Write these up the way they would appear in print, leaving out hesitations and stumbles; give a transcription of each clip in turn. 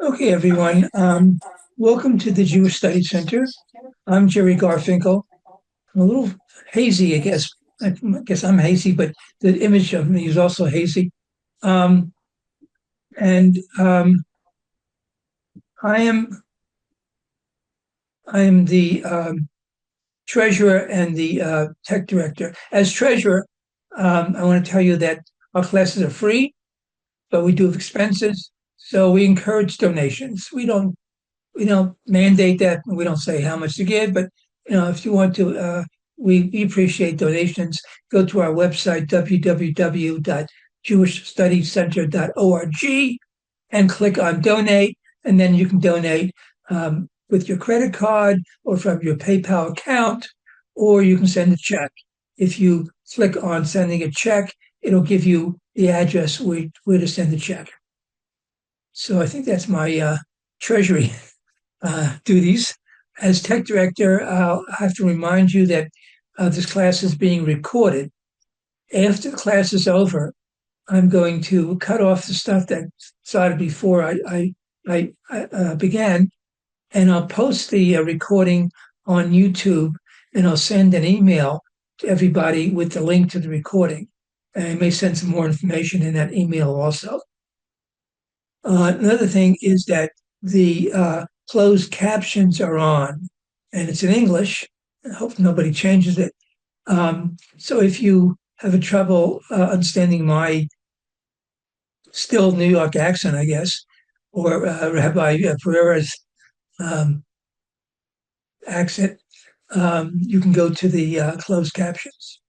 Okay, everyone. Welcome to the Jewish Study Center. I'm Jerry Garfinkel. I'm a little hazy, I guess. I guess I'm hazy, but the image of me is also hazy. Um, and I am the treasurer and the tech director. As treasurer, I want to tell you that our classes are free, but we do have expenses. So we encourage donations. We don't mandate that. We don't say how much to give, but if you want to, we appreciate donations. Go to our website www.jewishstudiecenter.org and click on donate, and then you can donate with your credit card or from your PayPal account, or you can send a check. If you click on sending a check, it'll give you the address where to send the check. So I think that's my treasury duties. As tech director, I'll have to remind you that this class is being recorded. After the class is over, I'm going to cut off the stuff that started before I began, and I'll post the recording on YouTube, and I'll send an email to everybody with the link to the recording. And I may send some more information in that email also. Another thing is that the closed captions are on, and it's in English. I hope nobody changes it. So if you have a trouble understanding my still New York accent, I guess, or Rabbi Pereira's um, accent, you can go to the closed captions.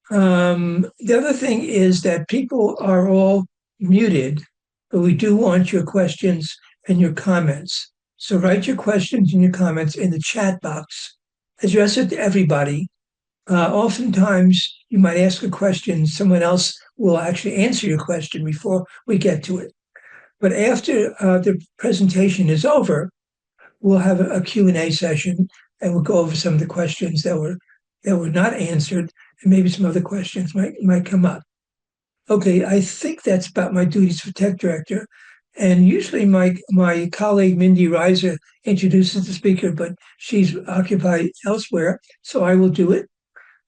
The other thing is that people are all muted, but we do want your questions and your comments. So write your questions and your comments in the chat box. Address it to everybody. Oftentimes, you might ask a question, someone else will actually answer your question before we get to it. But after the presentation is over, we'll have a Q&A session, and we'll go over some of the questions that were not answered, and maybe some other questions might come up. Okay, I think that's about my duties for tech director. And usually my colleague Mindy Reiser introduces the speaker, but she's occupied elsewhere, so I will do it.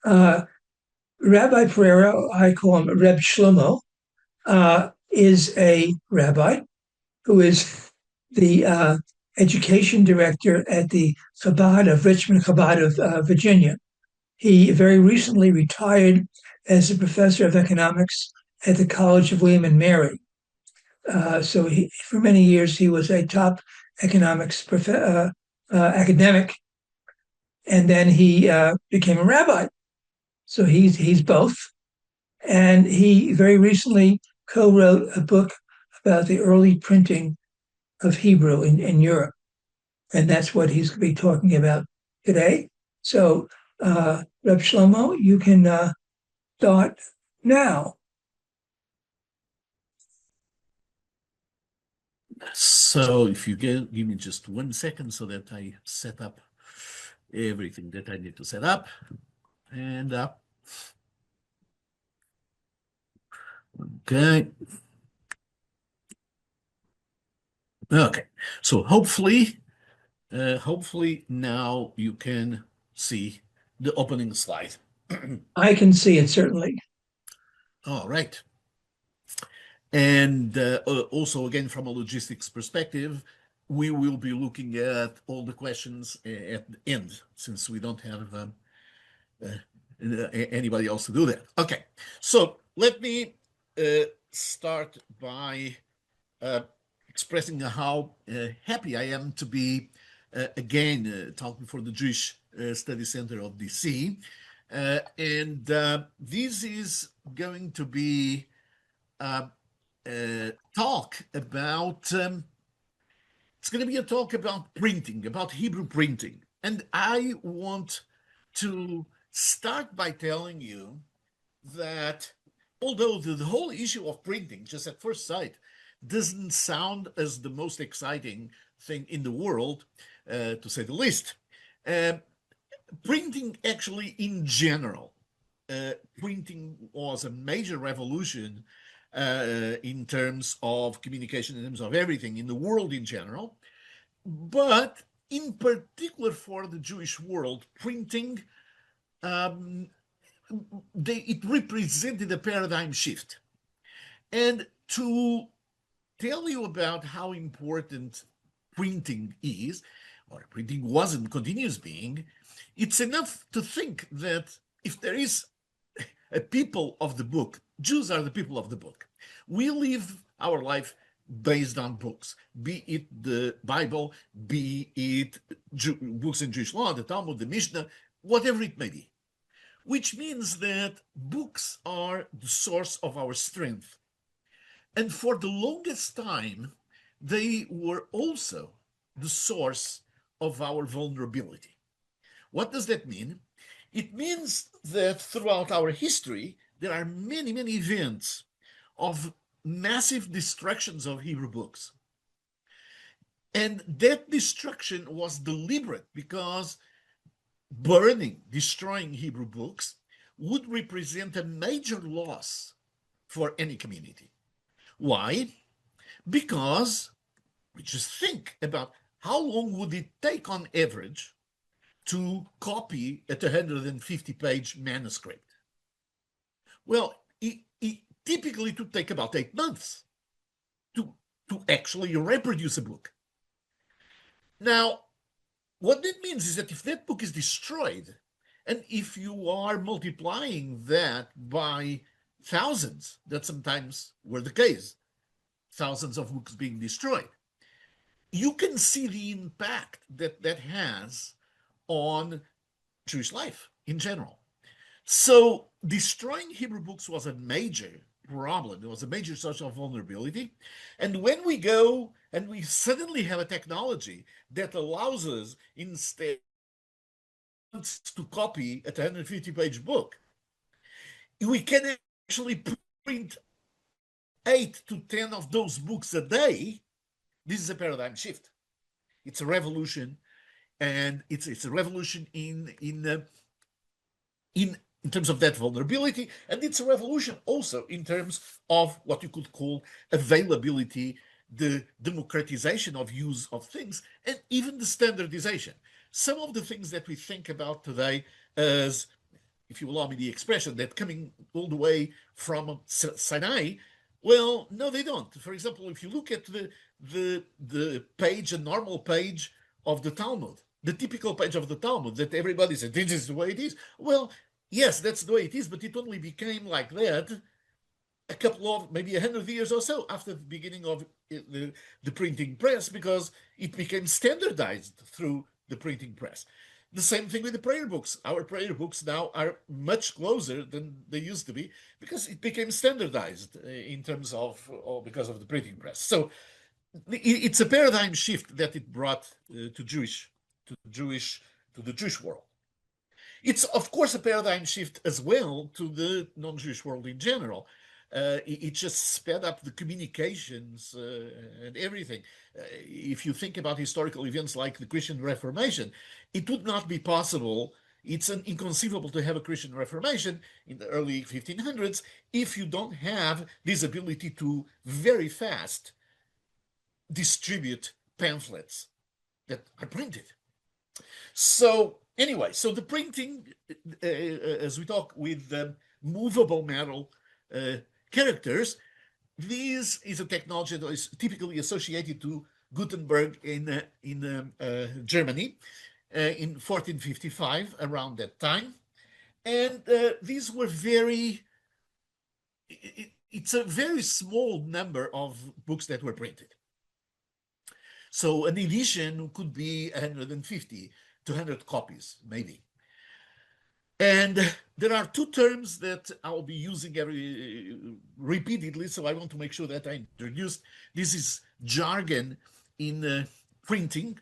Rabbi Pereira, I call him Reb Shlomo, is a rabbi who is the education director at the Chabad of Richmond, Chabad of Virginia. He very recently retired as a professor of economics at the College of William and Mary. So for many years, he was a top economics academic, and then he became a rabbi. So he's both. And he very recently co-wrote a book about the early printing of Hebrew in Europe. And that's what he's going to be talking about today. So, Reb Shlomo, you can start now. So if you give me just 1 second so that I set up everything that I need to set up. And okay. Okay, so hopefully now you can see the opening slide. I can see it, certainly. All right. And also, again, from a logistics perspective, we will be looking at all the questions at the end, since we don't have anybody else to do that. Okay, so let me start by expressing how happy I am to be again talking for the Jewish Study Center of DC. And this is going to be talk about, it's going to be a talk about printing, about Hebrew printing. And I want to start by telling you that although the whole issue of printing, just at first sight, doesn't sound as the most exciting thing in the world, to say the least, printing actually in general, printing was a major revolution in terms of communication, in terms of everything in the world in general. But in particular for the Jewish world, printing, it represented a paradigm shift. And to tell you about how important printing is, or printing was and continues being, it's enough to think that if there is a people of the book, Jews are the people of the book. We live our life based on books, be it the Bible, be it books in Jewish law, the Talmud, the Mishnah, whatever it may be. Which means that books are the source of our strength. And for the longest time, they were also the source of our vulnerability. What does that mean? It means that throughout our history, there are many, many events of massive destructions of Hebrew books. And that destruction was deliberate because burning, destroying Hebrew books would represent a major loss for any community. Why? Because we just think about how long would it take on average to copy a 250-page manuscript? Well, it typically would take about 8 months to actually reproduce a book. Now, what that means is that if that book is destroyed, and if you are multiplying that by thousands, that sometimes were the case, thousands of books being destroyed, you can see the impact that that has on Jewish life in general. So destroying Hebrew books was a major problem. It was a major source of vulnerability. And when we go and we suddenly have a technology that allows us instead to copy a 250-page book, we can actually print 8 to 10 of those books a day. This is a paradigm shift. It's a revolution, and it's a revolution in terms of that vulnerability, and it's a revolution also in terms of what you could call availability, the democratization of use of things, and even the standardization. Some of the things that we think about today as, if you allow me the expression, that coming all the way from Sinai, well, no, they don't. For example, if you look at the page, a normal page of the Talmud, the typical page of the Talmud that everybody says, this is the way it is. Well, yes, that's the way it is, but it only became like that a couple of, maybe 100 years or so after the beginning of the printing press, because it became standardized through the printing press. The same thing with the prayer books. Our prayer books now are much closer than they used to be because it became standardized in terms of, or because of the printing press. So it's a paradigm shift that it brought to the Jewish world. It's, of course, a paradigm shift as well to the non-Jewish world in general. It just sped up the communications and everything. If you think about historical events like the Christian Reformation, it would not be possible. It's inconceivable to have a Christian Reformation in the early 1500s if you don't have this ability to very fast distribute pamphlets that are printed. So anyway, so the printing, as we talk with movable metal characters, this is a technology that is typically associated to Gutenberg in Germany in 1455, around that time. And these were it's a very small number of books that were printed. So an edition could be 150, 200 copies, maybe. And there are two terms that I'll be using repeatedly, so I want to make sure that I introduce. This is jargon in printing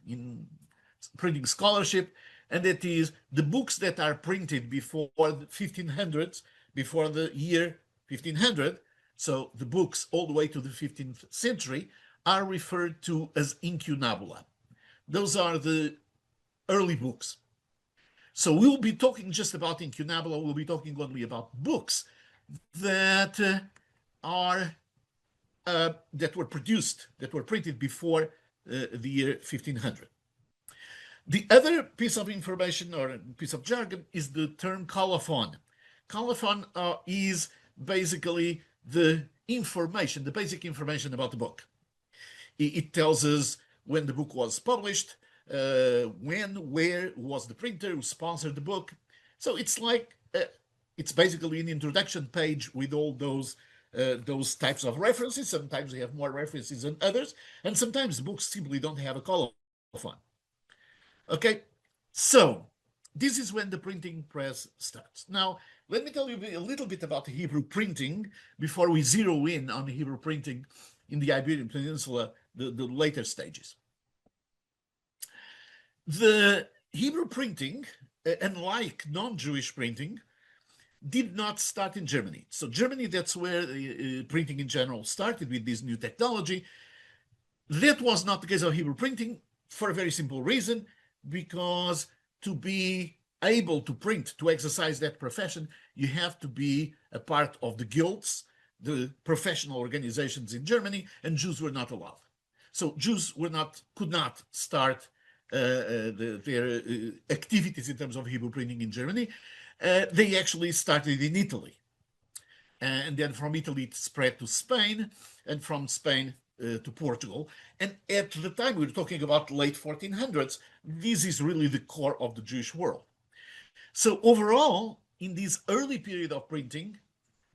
scholarship, and that is the books that are printed before the 1500s, before the year 1500. So the books all the way to the 15th century are referred to as incunabula. Those are the early books. So we'll be talking just about incunabula. We'll be talking only about books that are that were produced, that were printed before the year 1500. The other piece of information or piece of jargon is the term colophon. Colophon is basically the information, the basic information about the book. It tells us when the book was published, when, where was the printer, who sponsored the book. So it's like, it's basically an introduction page with all those types of references. Sometimes they have more references than others, and sometimes the books simply don't have a colophon. Okay, so this is when the printing press starts. Now, let me tell you a little bit about Hebrew printing before we zero in on Hebrew printing in the Iberian Peninsula, the later stages. The Hebrew printing, unlike non-Jewish printing, did not start in Germany. So Germany, that's where printing in general started with this new technology. That was not the case of Hebrew printing for a very simple reason, because to be able to print, to exercise that profession, you have to be a part of the guilds, the professional organizations in Germany, and Jews were not allowed. So Jews could not start their activities in terms of Hebrew printing in Germany. They actually started in Italy. And then from Italy it spread to Spain, and from Spain to Portugal. And at the time, we were talking about late 1400s, this is really the core of the Jewish world. So overall, in this early period of printing,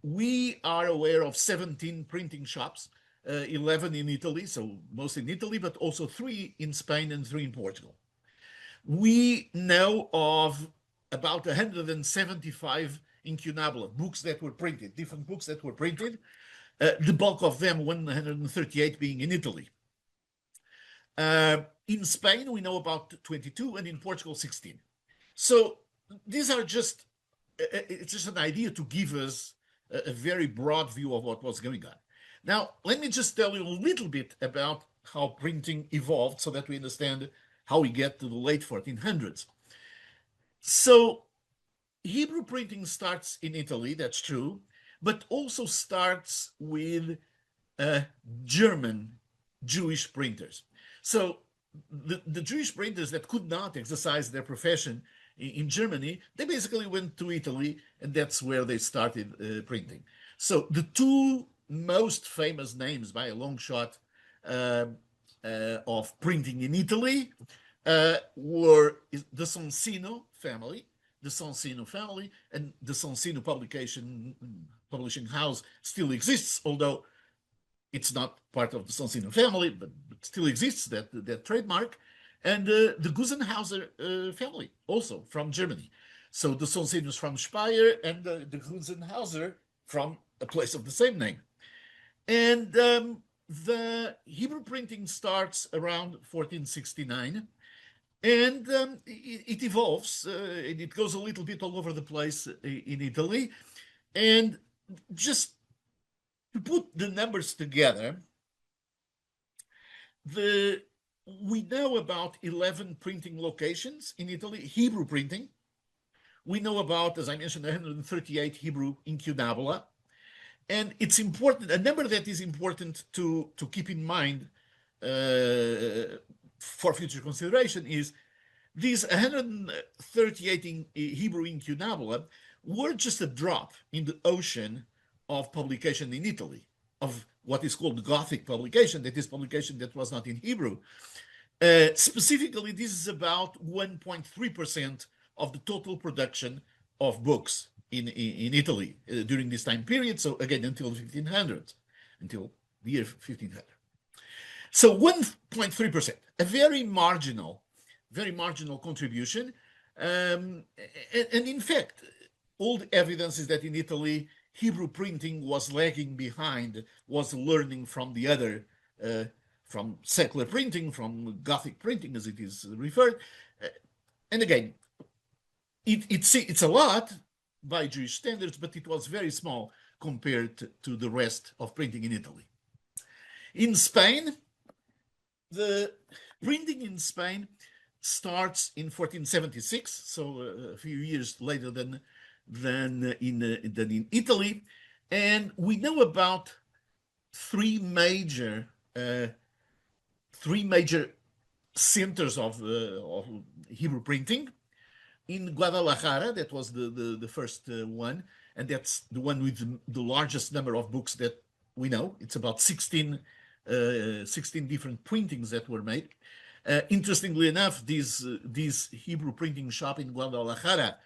we are aware of 17 printing shops, 11 in Italy, so mostly in Italy, but also 3 in Spain and 3 in Portugal. We know of about 175 incunabula, books that were printed, different books that were printed, the bulk of them, 138, being in Italy. In Spain, we know about 22, and in Portugal, 16. So these are just, it's just an idea to give us a very broad view of what was going on. Now, let me just tell you a little bit about how printing evolved so that we understand how we get to the late 1400s. So Hebrew printing starts in Italy, that's true, but also starts with German Jewish printers. So the Jewish printers that could not exercise their profession in Germany, they basically went to Italy, and that's where they started printing. So the 2 most famous names by a long shot of printing in Italy were the Sonsino family, and the Sonsino publishing house still exists, although it's not part of the Sonsino family, but still exists, that trademark, and the Gusenhauser family, also from Germany. So the Sonsinos from Speyer, and the Gusenhauser from a place of the same name. And the Hebrew printing starts around 1469, and it evolves, and it goes a little bit all over the place in Italy. And just to put the numbers together, we know about 11 printing locations in Italy, Hebrew printing. We know about, as I mentioned, 138 Hebrew incunabula. And it's important, a number that is important to keep in mind for future consideration is these 138 Hebrew incunabula were just a drop in the ocean of publication in Italy, of what is called Gothic publication, that is publication that was not in Hebrew. Specifically, this is about 1.3% of the total production of books in Italy during this time period. So again, until 1500, until the year 1500. So 1.3%, a very marginal contribution. And in fact, all the evidence is that in Italy, Hebrew printing was lagging behind, was learning from the other, from secular printing, from Gothic printing, as it is referred. And again, it's a lot by Jewish standards, but it was very small compared to the rest of printing in Italy. In Spain, the printing in Spain starts in 1476, so a few years later than in Italy, and we know about three major centers of Hebrew printing. In Guadalajara, that was the first one, and that's the one with the largest number of books that we know. It's about 16 different printings that were made. Interestingly enough, this Hebrew printing shop in Guadalajara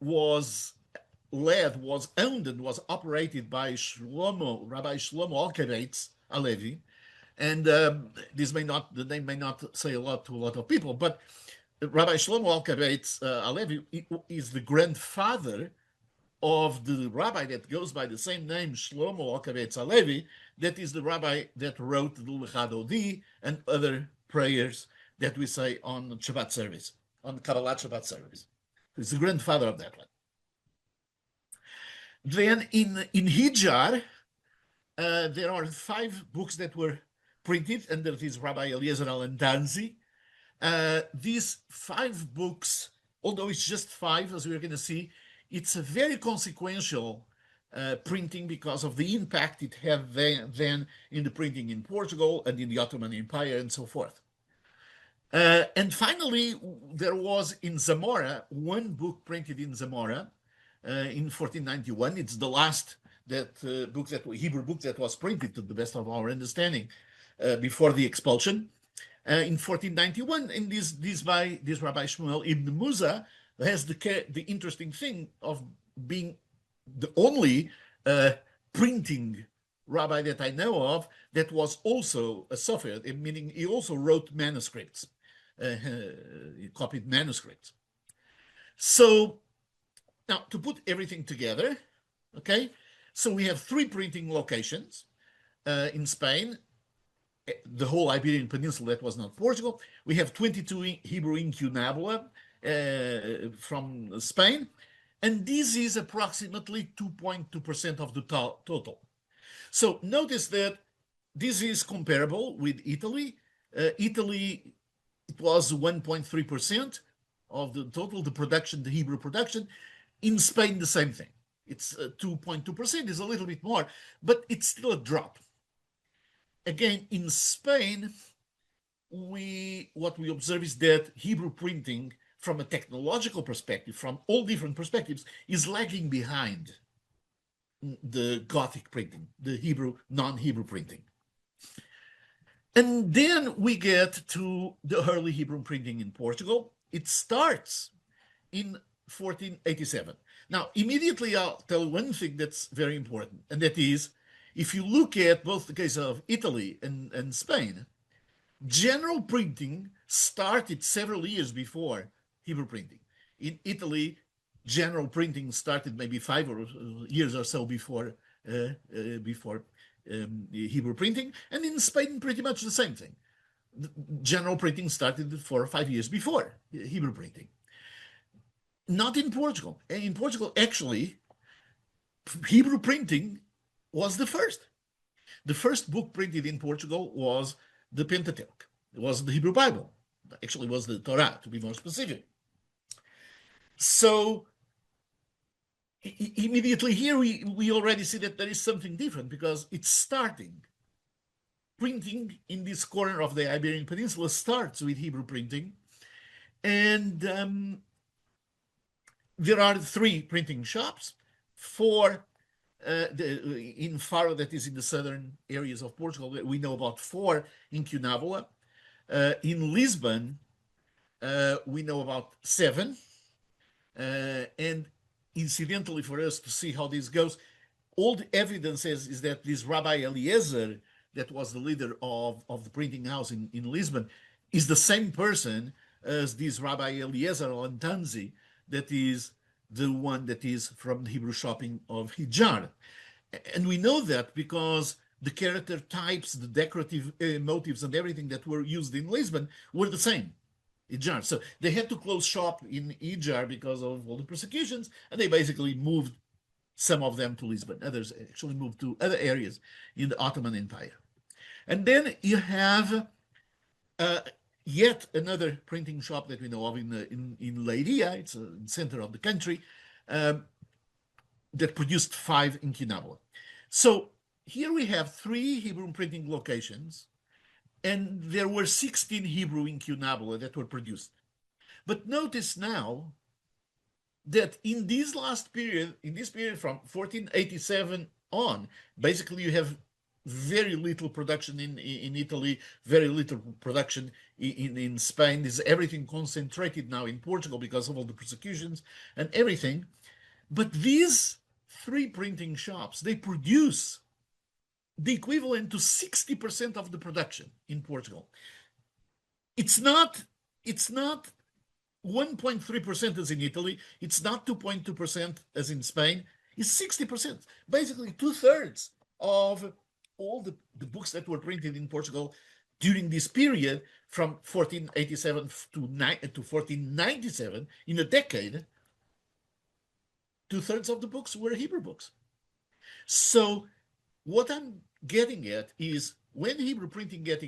was owned and was operated by Rabbi Shlomo Alkabates Alevi. And the name may not say a lot to a lot of people, but Rabbi Shlomo Alkabates Alevi is the grandfather of the rabbi that goes by the same name, Shlomo Alkabates Alevi, that is the rabbi that wrote the Lecha Dodi and other prayers that we say on Shabbat service, on Kabbalat Shabbat service. He's the grandfather of that one. Then in Hijar, there are 5 books that were printed under this Rabbi Eliezer Alandanzi. These 5 books, although it's just 5, as we're going to see, it's a very consequential printing because of the impact it had then in the printing in Portugal and in the Ottoman Empire and so forth. And finally, there was in Zamora, 1 book printed in Zamora in 1491. It's the last Hebrew book that was printed, to the best of our understanding, before the expulsion. In 1491, and this Rabbi Shmuel Ibn Musa has the interesting thing of being the only printing rabbi that I know of that was also a sofer, meaning he also wrote manuscripts, he copied manuscripts. So now to put everything together, okay, so we have 3 printing locations in Spain, the whole Iberian Peninsula that was not Portugal. We have 22 Hebrew incunabula from Spain, and this is approximately 2.2% of the total. So notice that this is comparable with Italy. Italy, it was 1.3% of the total, the Hebrew production. In Spain, the same thing. It's 2.2%, is a little bit more, but it's still a drop. Again, in Spain, what we observe is that Hebrew printing, from a technological perspective, from all different perspectives, is lagging behind the Gothic printing, the non-Hebrew printing. And then we get to the early Hebrew printing in Portugal. It starts in 1487. Now, immediately I'll tell you one thing that's very important, and that is, if you look at both the case of Italy and Spain, general printing started several years before Hebrew printing. In Italy, general printing started maybe 5 years or so before Hebrew printing, and in Spain, pretty much the same thing. General printing started 4 or 5 years before Hebrew printing. Not in Portugal. In Portugal, actually, Hebrew printing was the first. The first book printed in Portugal was the Pentateuch. It was the Hebrew Bible. Actually, it was the Torah, to be more specific. So immediately here, we already see that there is something different because it's starting. Printing in this corner of the Iberian Peninsula starts with Hebrew printing. And there are 3 printing shops, 4 in Faro, that is in the southern areas of Portugal. We know about 4 in Cunabula. In Lisbon, we know about 7. And incidentally, for us to see how this goes, all the evidence is that this Rabbi Eliezer, that was the leader of the printing house in Lisbon, is the same person as this Rabbi Eliezer Lantanzi, that is the one that is from the Hebrew shopping of Hijar. And we know that because the character types, the decorative motifs and everything that were used in Lisbon were the same. Hijar. So they had to close shop in Hijar because of all the persecutions, and they basically moved some of them to Lisbon. Others actually moved to other areas in the Ottoman Empire. And then you have yet another printing shop that we know of in Leiria. It's a center of the country, that produced 5 in Quinabua. So here we have 3 Hebrew printing locations, and there were 16 Hebrew incunabula that were produced. But notice now that in this period from 1487 on, basically you have very little production in Italy, very little production in Spain. Is everything concentrated now in Portugal because of all the persecutions and everything. But these 3 printing shops, they produce the equivalent to 60% of the production in Portugal. It's not 1.3% as in Italy. It's not 2.2% as in Spain. It's 60%. Basically, 2/3 of all the books that were printed in Portugal during this period from 1487 to 1497, in a decade, 2/3 of the books were Hebrew books. So what I'm getting at is when Hebrew printing gets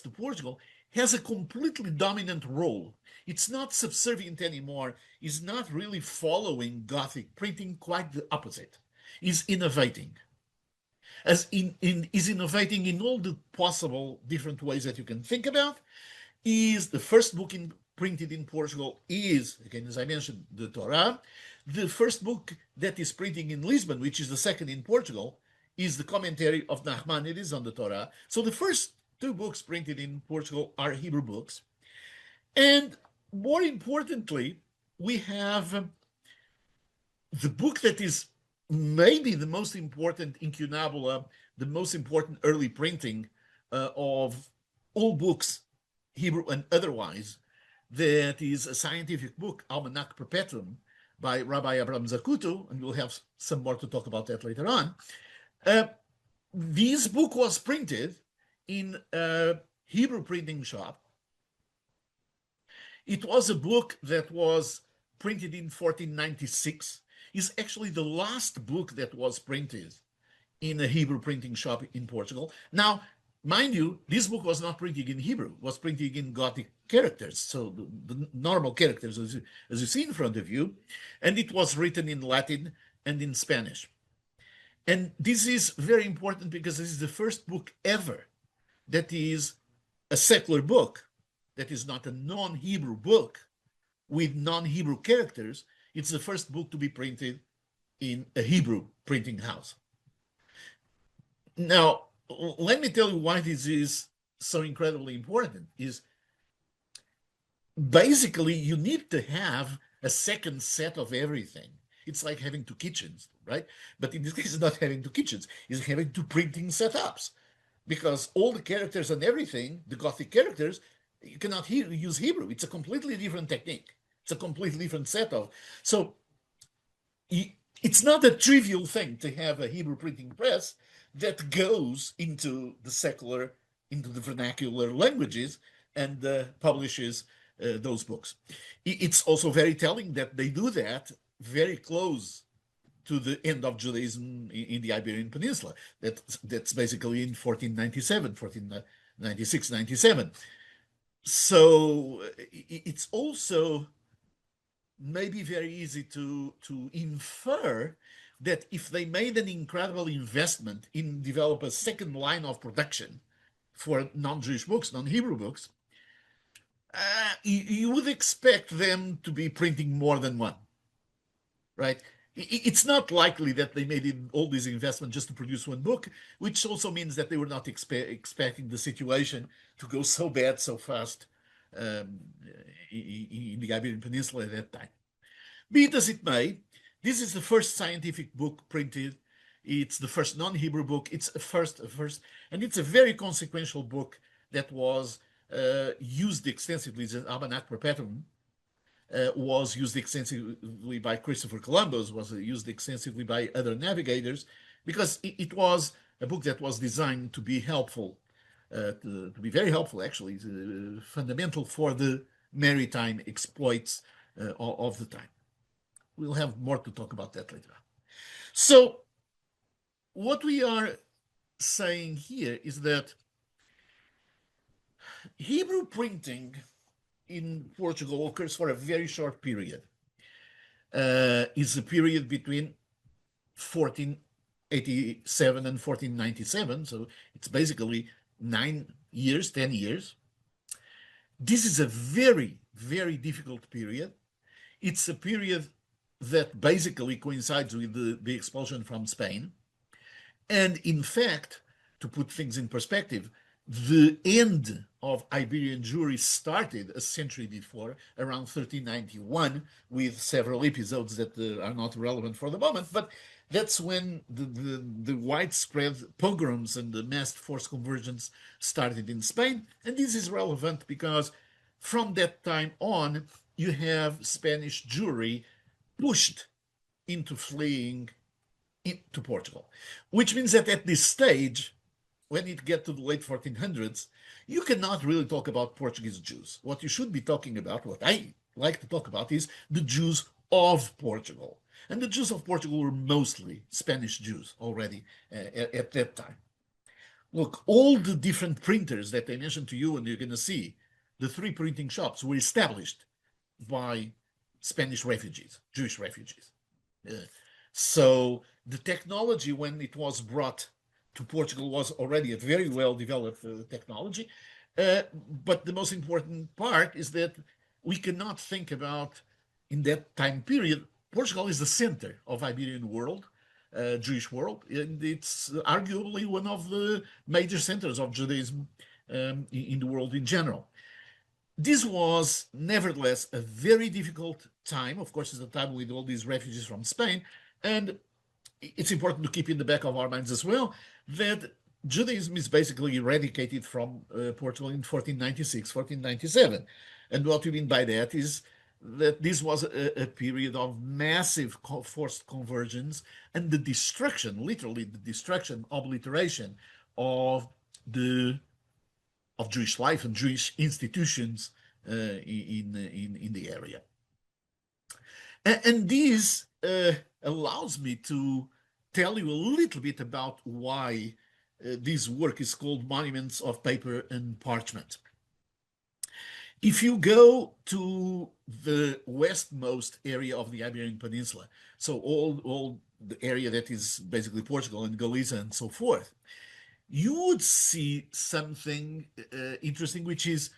to Portugal, has a completely dominant role. It's not subservient anymore. It's not really following Gothic printing, quite the opposite. Is innovating. Is innovating in all the possible different ways that you can think about. Is the first book printed in Portugal is, again, as I mentioned, the Torah. The first book that is printing in Lisbon, which is the second in Portugal, is the commentary of Nachmanides on the Torah. So the first 2 books printed in Portugal are Hebrew books. And more importantly, we have the book that is maybe the most important incunabula, the most important early printing of all books, Hebrew and otherwise, that is a scientific book, Almanac Perpetuum, by Rabbi Abraham Zacuto, and we'll have some more to talk about that later on. This book was printed in a Hebrew printing shop. It was a book that was printed in 1496. It's actually the last book that was printed in a Hebrew printing shop in Portugal. Now, mind you, this book was not printed in Hebrew, it was printed in Gothic characters, so the normal characters as you see in front of you, and it was written in Latin and in Spanish. And this is very important because this is the first book ever that is a secular book, that is not a non-Hebrew book with non-Hebrew characters. It's the first book to be printed in a Hebrew printing house. Now, let me tell you why this is so incredibly important. Is basically you need to have a second set of everything. It's like having 2 kitchens, right? But in this case, it's not having 2 kitchens. It's having 2 printing setups. Because all the characters and everything, the Gothic characters, you cannot use Hebrew. It's a completely different technique. It's a completely different setup. So it's not a trivial thing to have a Hebrew printing press that goes into the vernacular languages and publishes those books. It's also very telling that they do that very close to the end of Judaism in the Iberian Peninsula. That's basically in 1497, 1496, 97. So it's also maybe very easy to infer that if they made an incredible investment in develop a second line of production for non-Jewish books, non-Hebrew books, you would expect them to be printing more than one, right? It's not likely that they made all this investment just to produce one book, which also means that they were not expecting the situation to go so bad so fast in the Iberian Peninsula at that time. Be it as it may, this is the first scientific book printed. It's the first non-Hebrew book. It's a first, and it's a very consequential book that was used extensively as an Almanac Perpetuum. Was used extensively by Christopher Columbus, was used extensively by other navigators, because it was a book that was designed to be helpful, to be very helpful, actually, fundamental for the maritime exploits of the time. We'll have more to talk about that later on. So what we are saying here is that Hebrew printing in Portugal occurs for a very short period. Is a period between 1487 and 1497. So it's basically 9 years, 10 years. This is a very, very difficult period. It's a period that basically coincides with the expulsion from Spain. And in fact, to put things in perspective, the end of Iberian Jewry started a century before, around 1391, with several episodes that are not relevant for the moment. But that's when the widespread pogroms and the mass forced conversions started in Spain. And this is relevant because from that time on, you have Spanish Jewry pushed into fleeing into Portugal, which means that at this stage, when you get to the late 1400s, you cannot really talk about Portuguese Jews. What you should be talking about, what I like to talk about, is the Jews of Portugal. And the Jews of Portugal were mostly Spanish Jews already at that time. Look, all the different printers that I mentioned to you, and you're going to see, the 3 printing shops were established by Spanish refugees, Jewish refugees. So the technology, when it was brought to Portugal, was already a very well-developed technology. But the most important part is that we cannot think about, in that time period, Portugal is the center of Iberian world, Jewish world, and it's arguably one of the major centers of Judaism in the world in general. This was nevertheless a very difficult time. Of course, it's a time with all these refugees from Spain. And it's important to keep in the back of our minds as well that Judaism is basically eradicated from Portugal in 1496, 1497. And what we mean by that is that this was a period of massive forced conversions and the destruction, literally the destruction, obliteration of Jewish life and Jewish institutions in the area. And this allows me to tell you a little bit about why this work is called Monuments of Paper and Parchment. If you go to the westmost area of the Iberian Peninsula, so all the area that is basically Portugal and Galicia and so forth, you would see something interesting, which is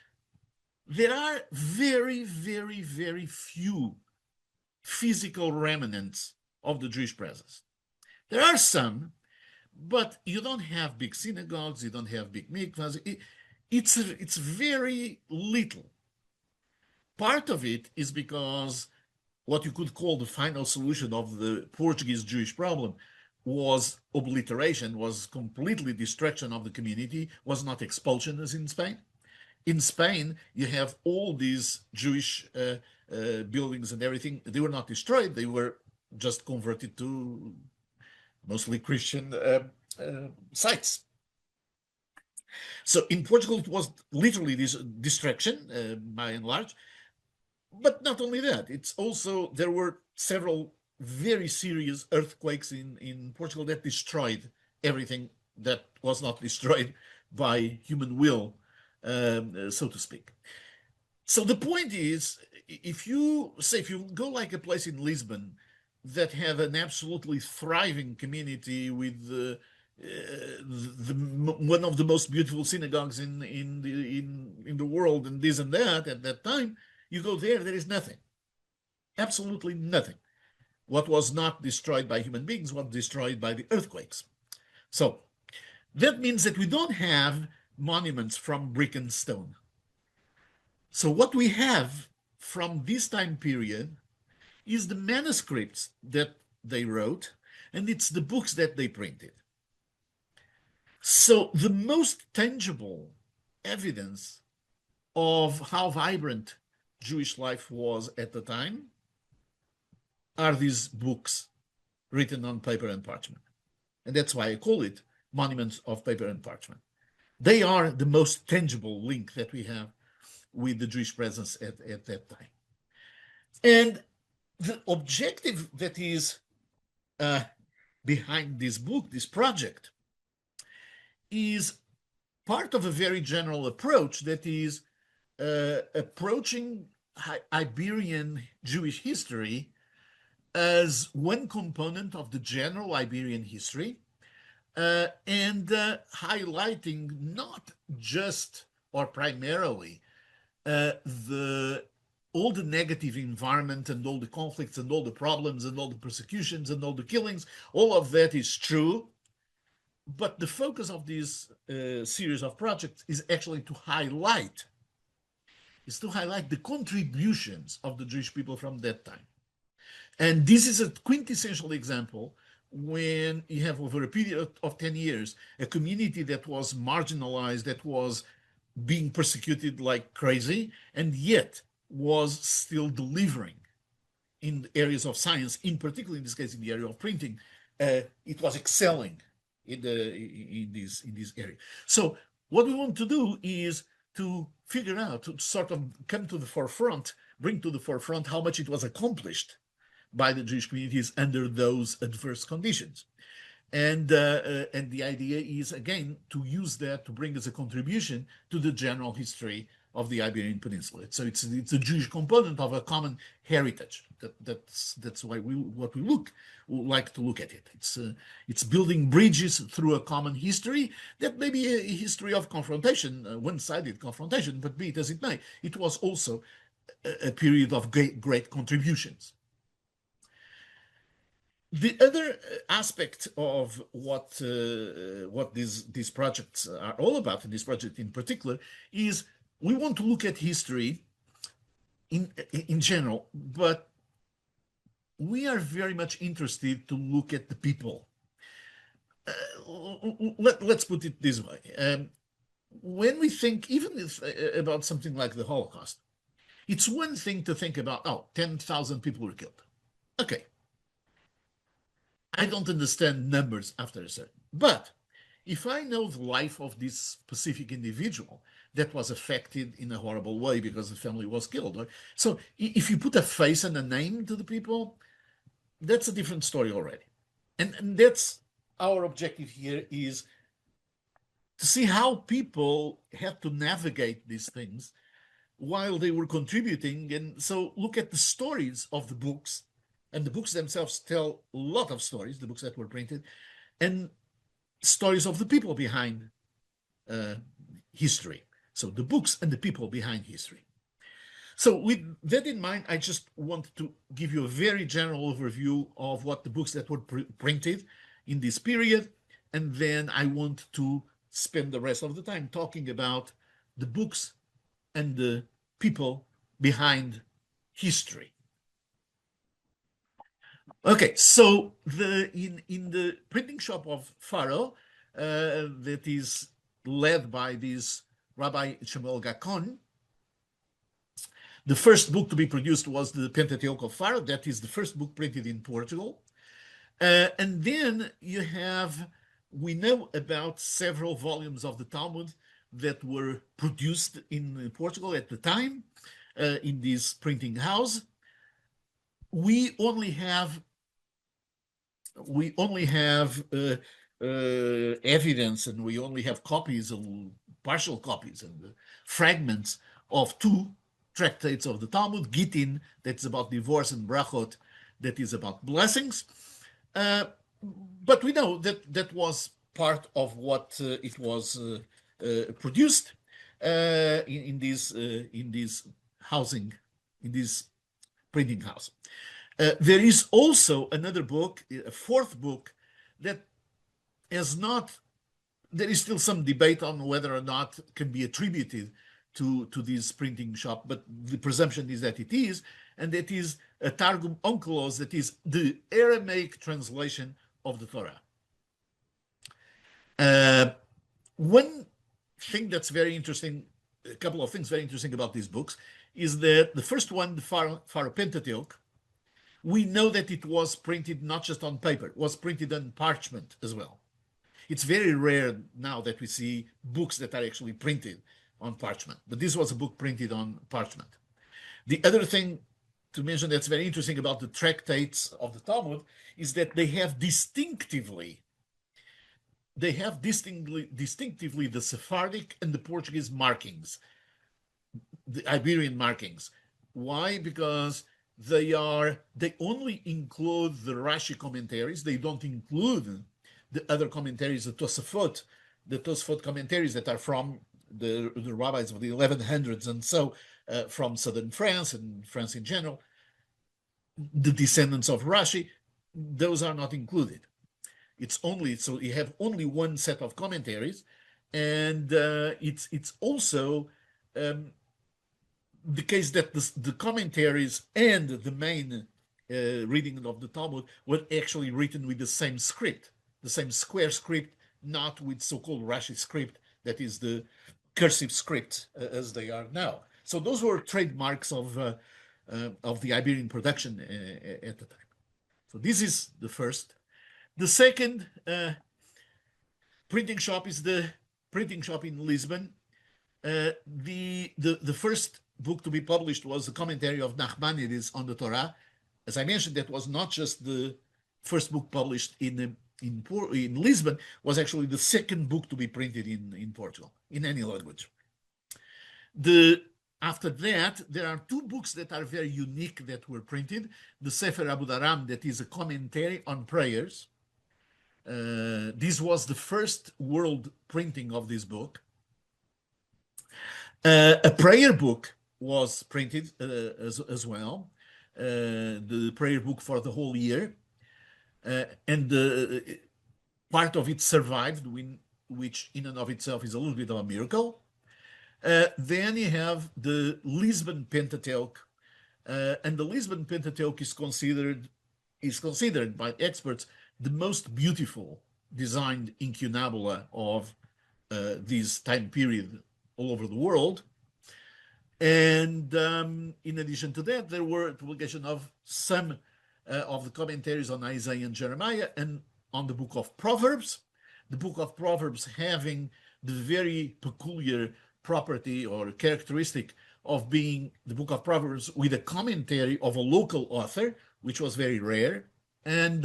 there are very, very, very few physical remnants of the Jewish presence. There are some, but you don't have big synagogues, you don't have big mikvahs. It's very little. Part of it is because what you could call the final solution of the Portuguese Jewish problem was obliteration, was completely destruction of the community, was not expulsion as in Spain. In Spain, you have all these Jewish buildings and everything. They were not destroyed. They were just converted to mostly Christian sites. So in Portugal, it was literally this destruction by and large. But not only that, it's also, there were several very serious earthquakes in Portugal that destroyed everything that was not destroyed by human will, so to speak. So the point is, if you go like a place in Lisbon that had an absolutely thriving community with one of the most beautiful synagogues in the world and this and that at that time, you go there is nothing, absolutely nothing. What was not destroyed by human beings was destroyed by the earthquakes. So that means that we don't have monuments from brick and stone. So what we have from this time period is the manuscripts that they wrote, and it's the books that they printed. So the most tangible evidence of how vibrant Jewish life was at the time are these books written on paper and parchment. And that's why I call it Monuments of Paper and Parchment. They are the most tangible link that we have with the Jewish presence at that time. And the objective that is behind this book, this project, is part of a very general approach that is approaching Iberian Jewish history as one component of the general Iberian history, and highlighting not just or primarily all the negative environment and all the conflicts and all the problems and all the persecutions and all the killings. All of that is true. But the focus of this series of projects is actually to highlight the contributions of the Jewish people from that time. And this is a quintessential example when you have, over a period of 10 years, a community that was marginalized, that was being persecuted like crazy, and yet was still delivering in areas of science, in particular, in this case, in the area of printing. It was excelling in this area. So what we want to do is to figure out, to sort of come to the forefront, bring to the forefront how much it was accomplished by the Jewish communities under those adverse conditions. And the idea is, again, to use that to bring as a contribution to the general history of the Iberian Peninsula. So it's a Jewish component of a common heritage. That's why we like to look at it. It's building bridges through a common history that may be a history of confrontation, one-sided confrontation, but be it as it may, it was also a period of great contributions. The other aspect of what these projects are all about, and this project in particular, is we want to look at history in general, but we are very much interested to look at the people. Let's put it this way. When we think even about something like the Holocaust, it's one thing to think about, 10,000 people were killed. Okay. I don't understand numbers after a certain. But if I know the life of this specific individual that was affected in a horrible way because the family was killed, so if you put a face and a name to the people, that's a different story already. And that's our objective here, is to see how people had to navigate these things while they were contributing. And so look at the stories of the books. And the books themselves tell a lot of stories, the books that were printed, and stories of the people behind history. So the books and the people behind history. So with that in mind, I just want to give you a very general overview of what the books that were printed in this period. And then I want to spend the rest of the time talking about the books and the people behind history. Okay, so in the printing shop of Faro, that is led by this Rabbi Shmuel Gakon, the first book to be produced was the Pentateuch of Faro. That is the first book printed in Portugal. And then we know about several volumes of the Talmud that were produced in Portugal at the time, in this printing house. We only have evidence, and we only have copies, partial copies, and fragments of two tractates of the Talmud: Gittin, that's about divorce, and Brachot, that is about blessings. But we know that was part of what it was produced in this housing, in this printing house. There is also another book, a fourth book, that has not, there is still some debate on whether or not it can be attributed to this printing shop, but the presumption is that it is, and that is a Targum Onkelos, that is the Aramaic translation of the Torah. One thing that's very interesting, a couple of things very interesting about these books, is that the first one, the Hebrew Pentateuch, we know that it was printed not just on paper, it was printed on parchment as well. It's very rare now that we see books that are actually printed on parchment, but this was a book printed on parchment. The other thing to mention that's very interesting about the tractates of the Talmud is that they have distinctively the Sephardic and the Portuguese markings, the Iberian markings. Why? Because They only include the Rashi commentaries. They don't include the other commentaries, the Tosafot commentaries that are from the rabbis of the 1100s, and so from southern France and France in general, the descendants of Rashi. Those are not included. It's only, so you have only one set of commentaries, and it's also the case that the commentaries and the main reading of the Talmud were actually written with the same script, the same square script, not with so-called Rashi script, that is the cursive script as they are now. So those were trademarks of the Iberian production at the time. So this is the first. The second printing shop is the printing shop in Lisbon. The first book to be published was the commentary of Nachmanides on the Torah. As I mentioned, that was not just the first book published in Lisbon, was actually the second book to be printed in Portugal, in any language. After that, there are two books that are very unique that were printed. The Sefer Abu Daram, that is a commentary on prayers. This was the first world printing of this book. A prayer book was printed as well, the prayer book for the whole year, and part of it survived, which in and of itself is a little bit of a miracle. Then you have the Lisbon Pentateuch, and the Lisbon Pentateuch is considered by experts the most beautiful designed incunabula of this time period all over the world. And in addition to that, there were publication of some of the commentaries on Isaiah and Jeremiah and on the book of Proverbs. The book of Proverbs having the very peculiar property or characteristic of being the book of Proverbs with a commentary of a local author, which was very rare. And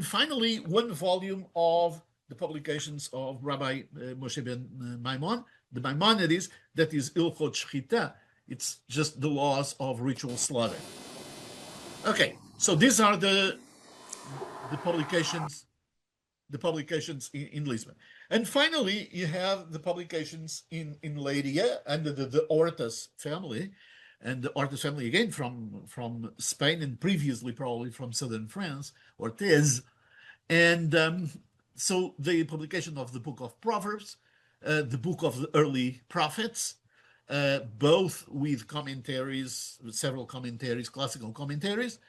finally, one volume of the publications of Rabbi Moshe ben Maimon, the Maimonides, that is Ilchot Shchita. It's just the laws of ritual slaughter. Okay, so these are the publications in Lisbon. And finally, you have the publications in Leiria under the Hortas family, and the Hortas family again from Spain and previously probably from southern France, Orthez. And so the publication of the book of Proverbs, the book of the early prophets, both with commentaries, several commentaries, classical commentaries,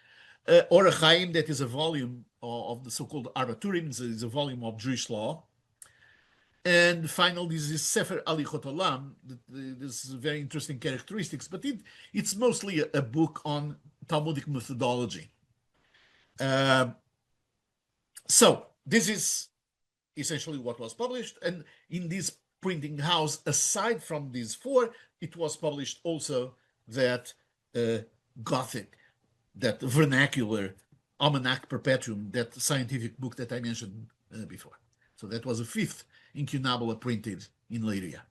Or Chaim, that is a volume of the so-called Arbaturim, is a volume of Jewish law. And finally, this is Sefer Alichot Olam. This is very interesting characteristics, but it's mostly a book on Talmudic methodology. So this is essentially what was published. And in this printing house, aside from these four, it was published also that Gothic, that vernacular Almanac Perpetuum, that scientific book that I mentioned before. So that was a fifth incunabula printed in Leiria.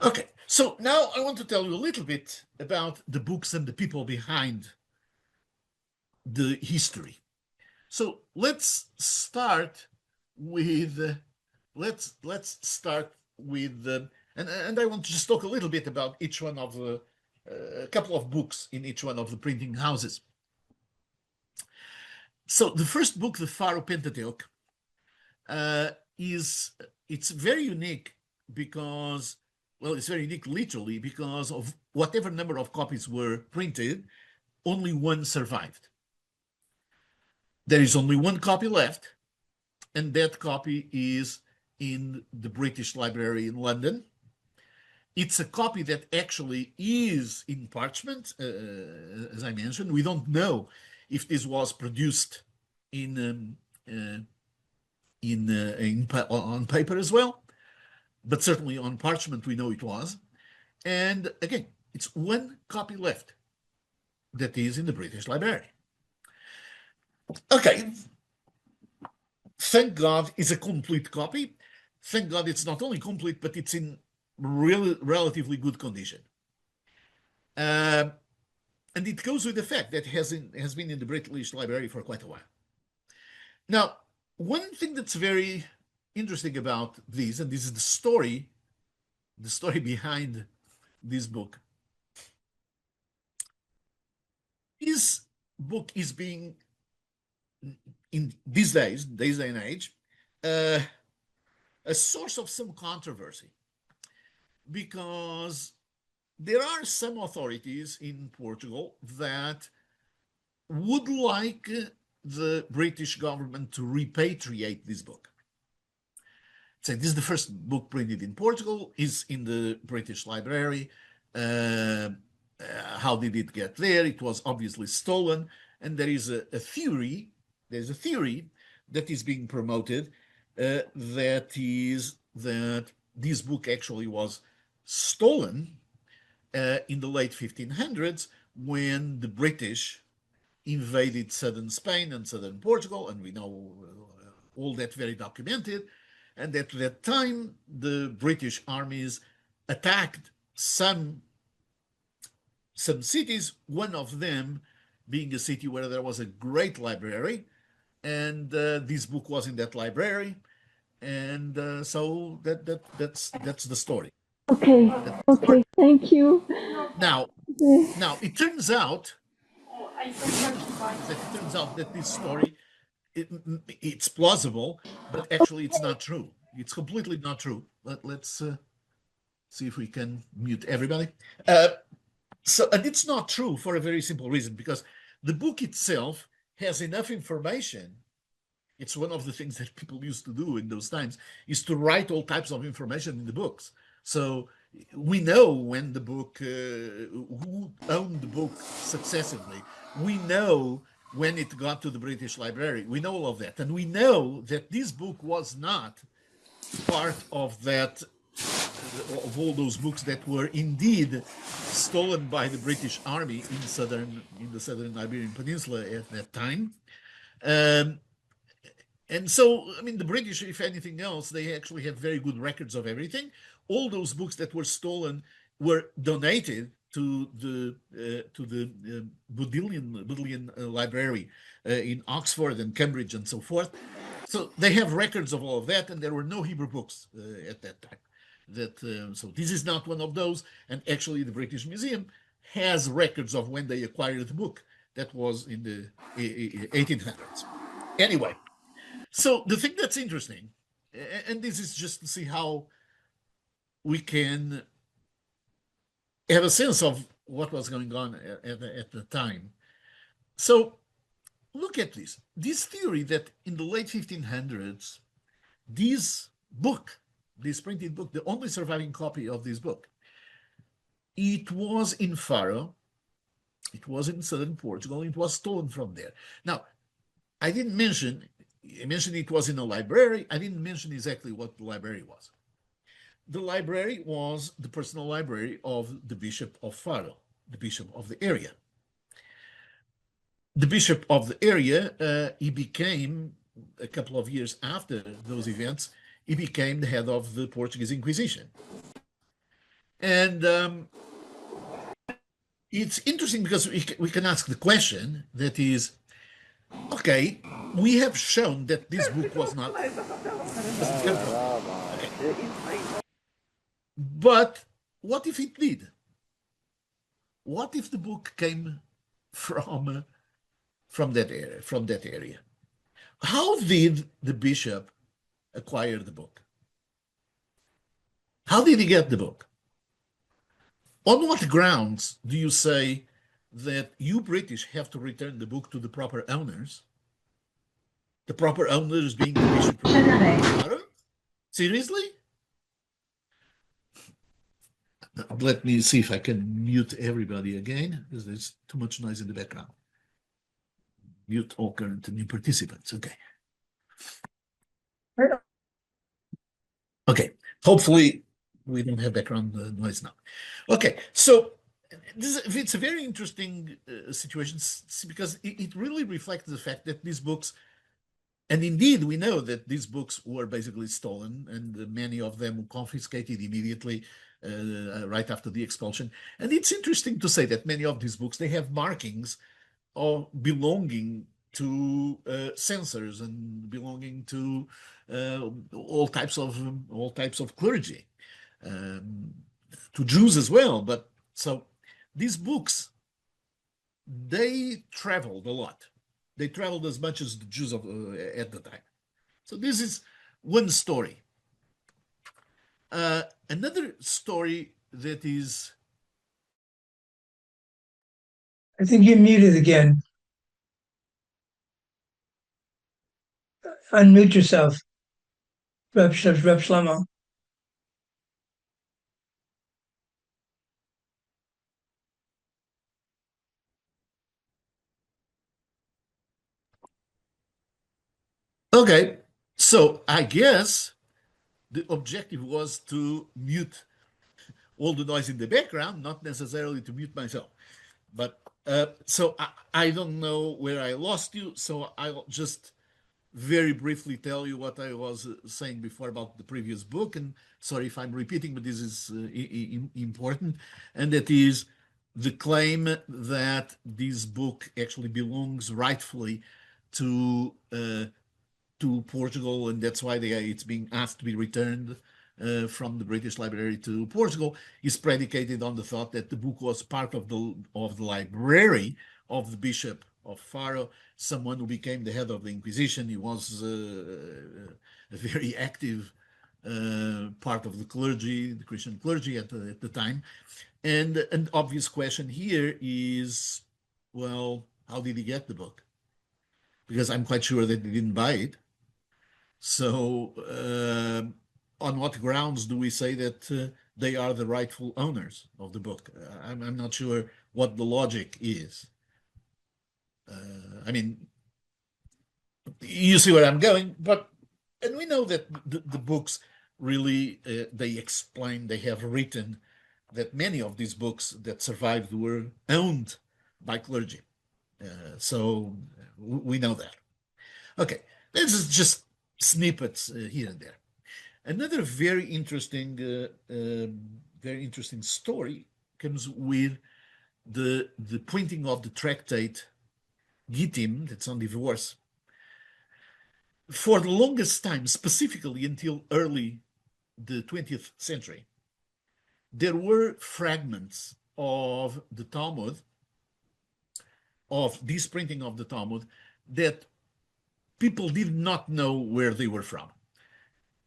Okay, so now I want to tell you a little bit about the books and the people behind the history. So let's start with and I want to just talk a little bit about each one of the a couple of books in each one of the printing houses. So the first book, the Pharaoh Pentateuch, it's very unique because, well, it's very unique literally because of whatever number of copies were printed, only one survived. There is only one copy left, and that copy is in the British Library in London. It's a copy that actually is in parchment, as I mentioned. We don't know if this was produced on paper as well, but certainly on parchment we know it was. And again, it's one copy left that is in the British Library. Okay, thank God it's a complete copy. Thank God it's not only complete, but it's in relatively good condition. And And it goes with the fact that it has been in the British Library for quite a while. Now, one thing that's very interesting about this, and this is the story behind this book. This book is being, in these days and age, a source of some controversy, because there are some authorities in Portugal that would like the British government to repatriate this book. So this is the first book printed in Portugal, is in the British Library. How did it get there? It was obviously stolen, and there is a theory. There's a theory that is being promoted that is that this book actually was stolen in the late 1500s when the British invaded southern Spain and southern Portugal, and we know all that very documented. And at that time, the British armies attacked some cities, one of them being a city where there was a great library, and this book was in that library, and so that's the story. Okay. Okay. Thank you. Now it turns out that this story, it's plausible, but actually it's not true. It's completely not true. Let's see if we can mute everybody. And it's not true for a very simple reason, because the book itself has enough information. It's one of the things that people used to do in those times, is to write all types of information in the books. So we know when the book, who owned the book successively. We know when it got to the British Library. We know all of that. And we know that this book was not part of that, of all those books that were indeed stolen by the British Army in the southern Iberian Peninsula at that time. And so, I mean, the British, if anything else, they actually have very good records of everything. All those books that were stolen were donated to the Bodleian Library in Oxford and Cambridge and so forth. So they have records of all of that, and there were no Hebrew books at that time. So this is not one of those. And actually, the British Museum has records of when they acquired the book. That was in the 1800s. Anyway, so the thing that's interesting, and this is just to see how we can have a sense of what was going on at the time. So look at this. This theory that in the late 1500s, this printed book, the only surviving copy of this book, it was in Faro, it was in southern Portugal, it was stolen from there. Now, I mentioned it was in a library. I didn't mention exactly what the library was. The library was the personal library of the Bishop of Faro, the bishop of the area. The bishop of the area, he became, a couple of years after those events, he became the head of the Portuguese Inquisition. And it's interesting because we can ask the question that is, okay, we have shown that this book was not. But what if it did? What if the book came from that area? How did the bishop acquire the book? How did he get the book? On what grounds do you say that you British have to return the book to the proper owners? The proper owners being the bishop of Faro? Seriously? Let me see if I can mute everybody again, because there's too much noise in the background. Mute all current and new participants. Okay. Okay. Hopefully we don't have background noise now. Okay. So it's a very interesting situation, because it really reflects the fact that these books And indeed, we know that these books were basically stolen, and many of them confiscated immediately right after the expulsion. And it's interesting to say that many of these books, they have markings of belonging to censors and belonging to all types of clergy, um, to Jews as well. But so these books, they traveled a lot. They traveled as much as the Jews at the time. So this is one story. Another story that is. I think you're muted again. Unmute yourself, Reb Shlomo. Okay, so I guess the objective was to mute all the noise in the background, not necessarily to mute myself. But so I don't know where I lost you, so I'll just very briefly tell you what I was saying before about the previous book. And sorry if I'm repeating, but this is important. And that is the claim that this book actually belongs rightfully to Portugal, and that's why it's being asked to be returned from the British Library to Portugal, is predicated on the thought that the book was part of the library of the Bishop of Faro, someone who became the head of the Inquisition. He was a very active part of the clergy, the Christian clergy at the time. And an obvious question here is, well, how did he get the book? Because I'm quite sure that he didn't buy it. So, on what grounds do we say that they are the rightful owners of the book? I'm not sure what the logic is. I mean, you see where I'm going, and we know that the books really, they explain, they have written that many of these books that survived were owned by clergy. So we know that. Okay, this is just snippets here and there. Another very interesting story comes with the printing of the tractate Gittim, that's on divorce. For the longest time, specifically until early the 20th century, there were fragments of the Talmud, of this printing of the Talmud, that people did not know where they were from.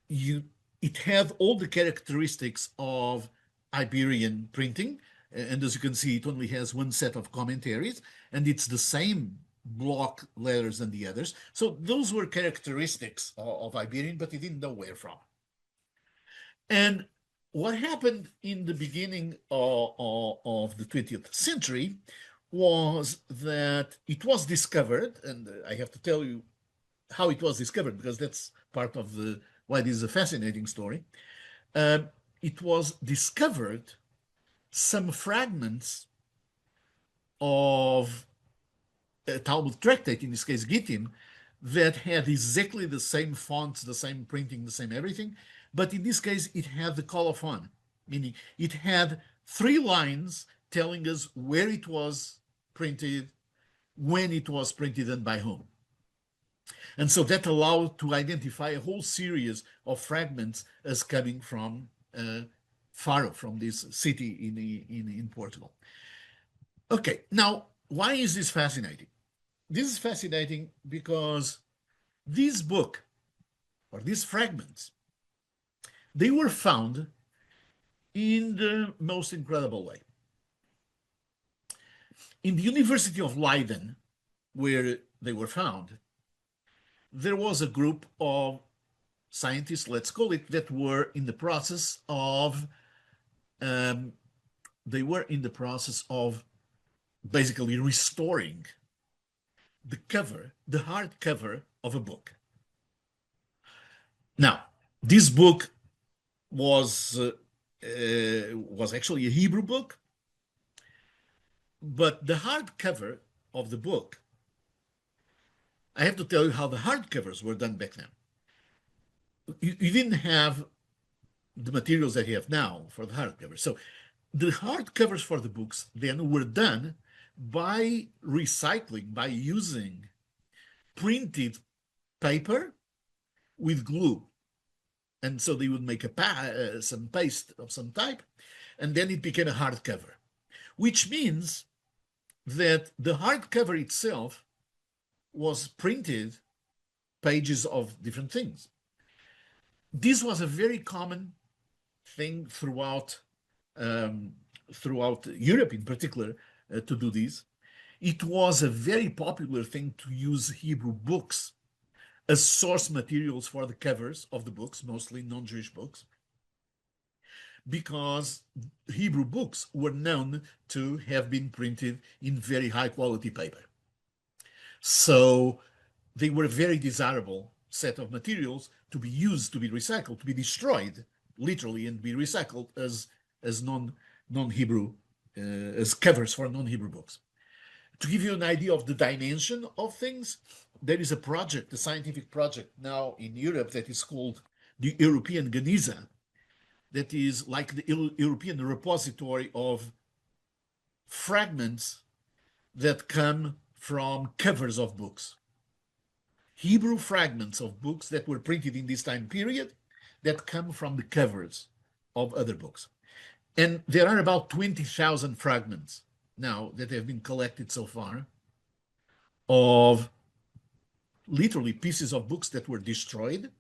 It had all the characteristics of Iberian printing, and as you can see, it only has one set of commentaries, and it's the same block letters than the others. So those were characteristics of Iberian, but he didn't know where from. And what happened in the beginning of the 20th century was that it was discovered, and I have to tell you how it was discovered, because that's part of why this is a fascinating story. It was discovered some fragments of a Talmud tractate, in this case Gittim, that had exactly the same fonts, the same printing, the same everything, but in this case it had the colophon, meaning it had 3 lines telling us where it was printed, when it was printed, and by whom. And so that allowed to identify a whole series of fragments as coming from Faro, from this city in Portugal. Okay, now, why is this fascinating? This is fascinating because this book, or these fragments, they were found in the most incredible way. In the University of Leiden, where they were found, there was a group of scientists, let's call it, that were in the process of basically restoring the hard cover of a book. Now, this book was actually a Hebrew book, but the hard cover of the book I have to tell you how the hardcovers were done back then. You didn't have the materials that you have now for the hardcover. So the hardcovers for the books then were done by recycling, by using printed paper with glue. And so they would make some paste of some type, and then it became a hardcover, which means that the hardcover itself was printed pages of different things. This was a very common thing throughout Europe in particular to do this. It was a very popular thing to use Hebrew books as source materials for the covers of the books, mostly non-Jewish books, because Hebrew books were known to have been printed in very high quality paper. So they were a very desirable set of materials to be used, to be recycled, to be destroyed, literally, and be recycled as non-Hebrew, as covers for non-Hebrew books. To give you an idea of the dimension of things, there is a project, a scientific project now in Europe that is called the European Geniza, that is like the European repository of fragments that come from covers of books. Hebrew fragments of books that were printed in this time period that come from the covers of other books. And there are about 20,000 fragments now that have been collected so far of literally pieces of books that were destroyed,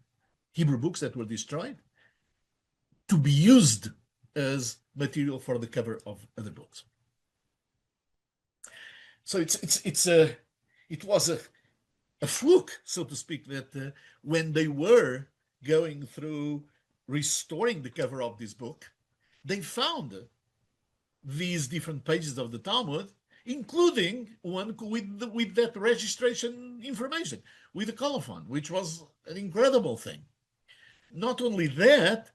Hebrew books that were destroyed, to be used as material for the cover of other books. So it was a fluke, so to speak, that when they were going through restoring the cover of this book, they found these different pages of the Talmud, including one with that registration information, with the colophon, which was an incredible thing. Not only that,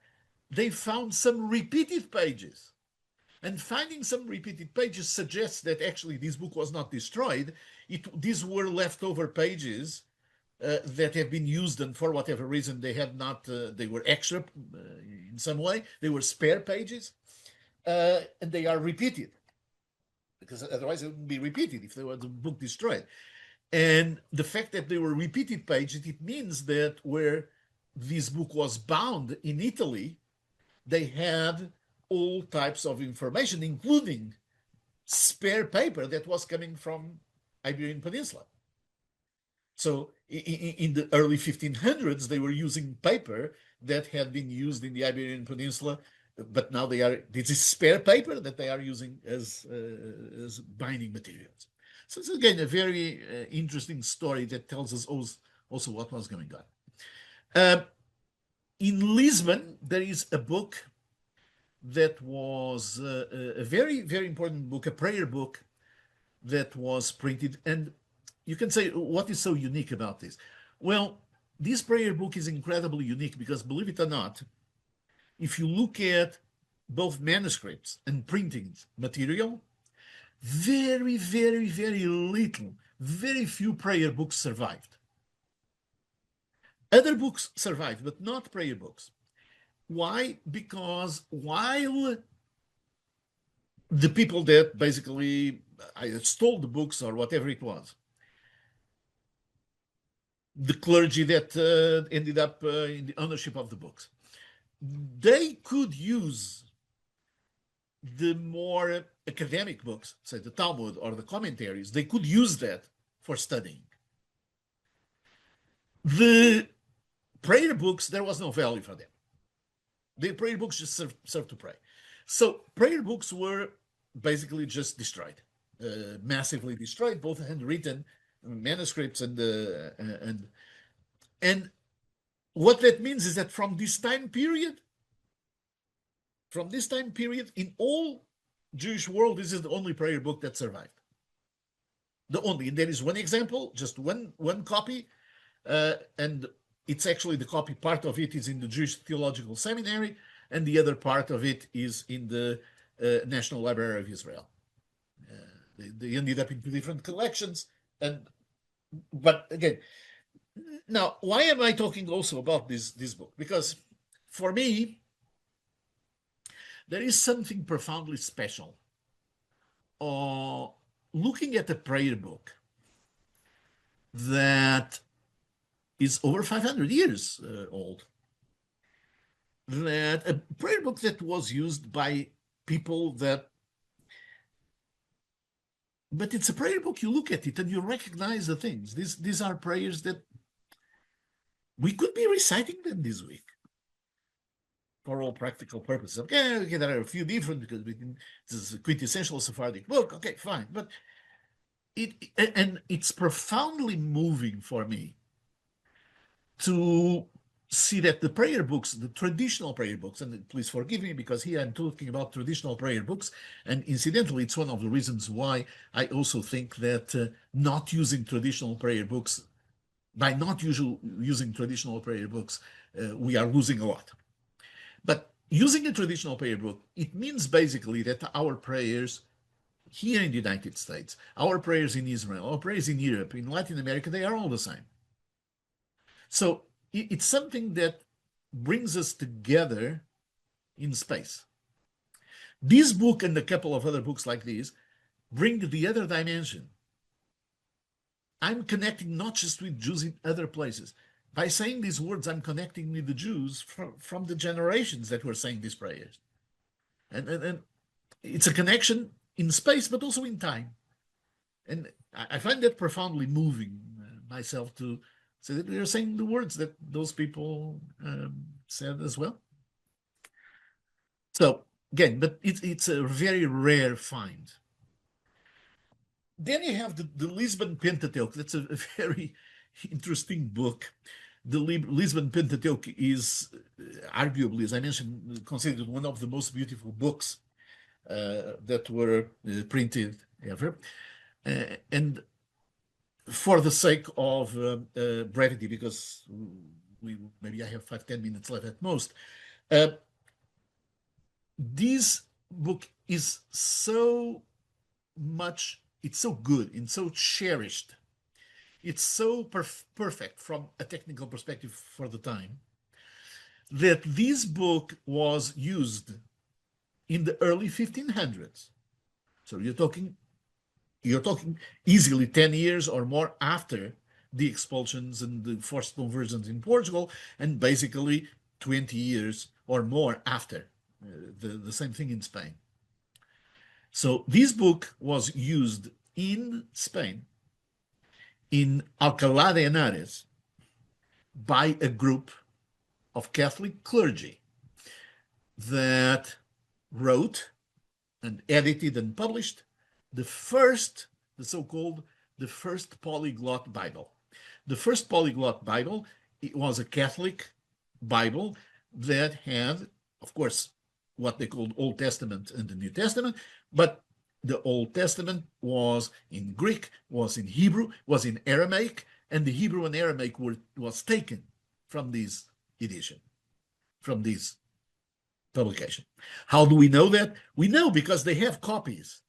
they found some repeated pages. And finding some repeated pages suggests that actually this book was not destroyed. These were leftover pages that have been used, and for whatever reason they had not, they were extra in some way. They were spare pages, and they are repeated, because otherwise it wouldn't be repeated if they were the book destroyed. And the fact that they were repeated pages, it means that where this book was bound in Italy, they had all types of information, including spare paper that was coming from Iberian Peninsula. So in the early 1500s, they were using paper that had been used in the Iberian Peninsula, but now this is spare paper that they are using as binding materials. So it's again a very interesting story that tells us also what was going on. In Lisbon, there is a book that was a very, very important book, a prayer book that was printed. And you can say, what is so unique about this? Well, this prayer book is incredibly unique because, believe it or not, if you look at both manuscripts and printing material, very, very, very little, very few prayer books survived. Other books survived, but not prayer books. Why? Because while the people that basically either stole the books or whatever it was, the clergy that ended up in the ownership of the books, they could use the more academic books, say the Talmud or the commentaries, they could use that for studying. The prayer books, there was no value for them. The prayer books just served to pray. So prayer books were basically just destroyed, massively destroyed, both handwritten manuscripts and what that means is that from this time period, in all Jewish world, this is the only prayer book that survived. The only, and there is one example, just one copy, and it's actually the copy, part of it is in the Jewish Theological Seminary, and the other part of it is in the National Library of Israel. They ended up in two different collections, and but again, now why am I talking also about this book? Because for me, there is something profoundly special looking at a prayer book that is over 500 years old. That a prayer book that was used by people that, but it's a prayer book. You look at it and you recognize the things. These are prayers that we could be reciting them this week for all practical purposes. Okay, there are a few different because this is a quintessential Sephardic book. Okay, fine, but it's profoundly moving for me to see that the prayer books, the traditional prayer books, and please forgive me because here I'm talking about traditional prayer books, and incidentally, it's one of the reasons why I also think that not using traditional prayer books, by not using traditional prayer books, we are losing a lot. But using a traditional prayer book, it means basically that our prayers here in the United States, our prayers in Israel, our prayers in Europe, in Latin America, they are all the same. So it's something that brings us together in space. This book and a couple of other books like this bring the other dimension. I'm connecting not just with Jews in other places. By saying these words, I'm connecting with the Jews from the generations that were saying these prayers. And it's a connection in space, but also in time. And I find that profoundly moving myself to say that we are saying the words that those people said as well. So again, but it's a very rare find. Then you have the Lisbon Pentateuch. That's a very interesting book. The Lisbon Pentateuch is arguably, as I mentioned, considered one of the most beautiful books that were printed ever. And for the sake of brevity, because maybe I have 5-10 minutes left at most, this book is so much, it's so good and so cherished. It's so perfect from a technical perspective for the time that this book was used in the early 1500s. So you're talking easily 10 years or more after the expulsions and the forced conversions in Portugal, and basically 20 years or more after the same thing in Spain. So this book was used in Spain, in Alcalá de Henares, by a group of Catholic clergy that wrote and edited and published the so-called first polyglot Bible. The first polyglot Bible, it was a Catholic Bible that had, of course, what they called Old Testament and the New Testament, but the Old Testament was in Greek, was in Hebrew, was in Aramaic, and the Hebrew and Aramaic was taken from this edition, from this publication. How do we know that? We know because they have copies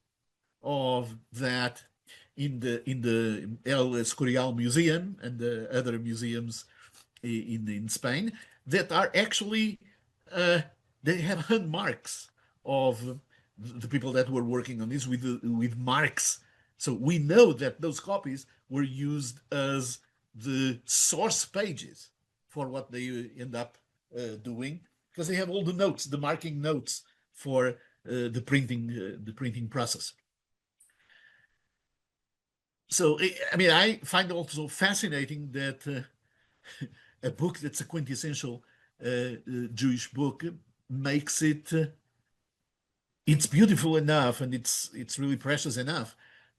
of that in the El Escorial Museum and the other museums in Spain that are actually they have hand marks of the people that were working on this with marks. So we know that those copies were used as the source pages for what they end up doing, because they have all the notes, the marking notes for the printing process. So, I mean, I find also fascinating that a book that's a quintessential Jewish book makes it, it's beautiful enough and it's really precious enough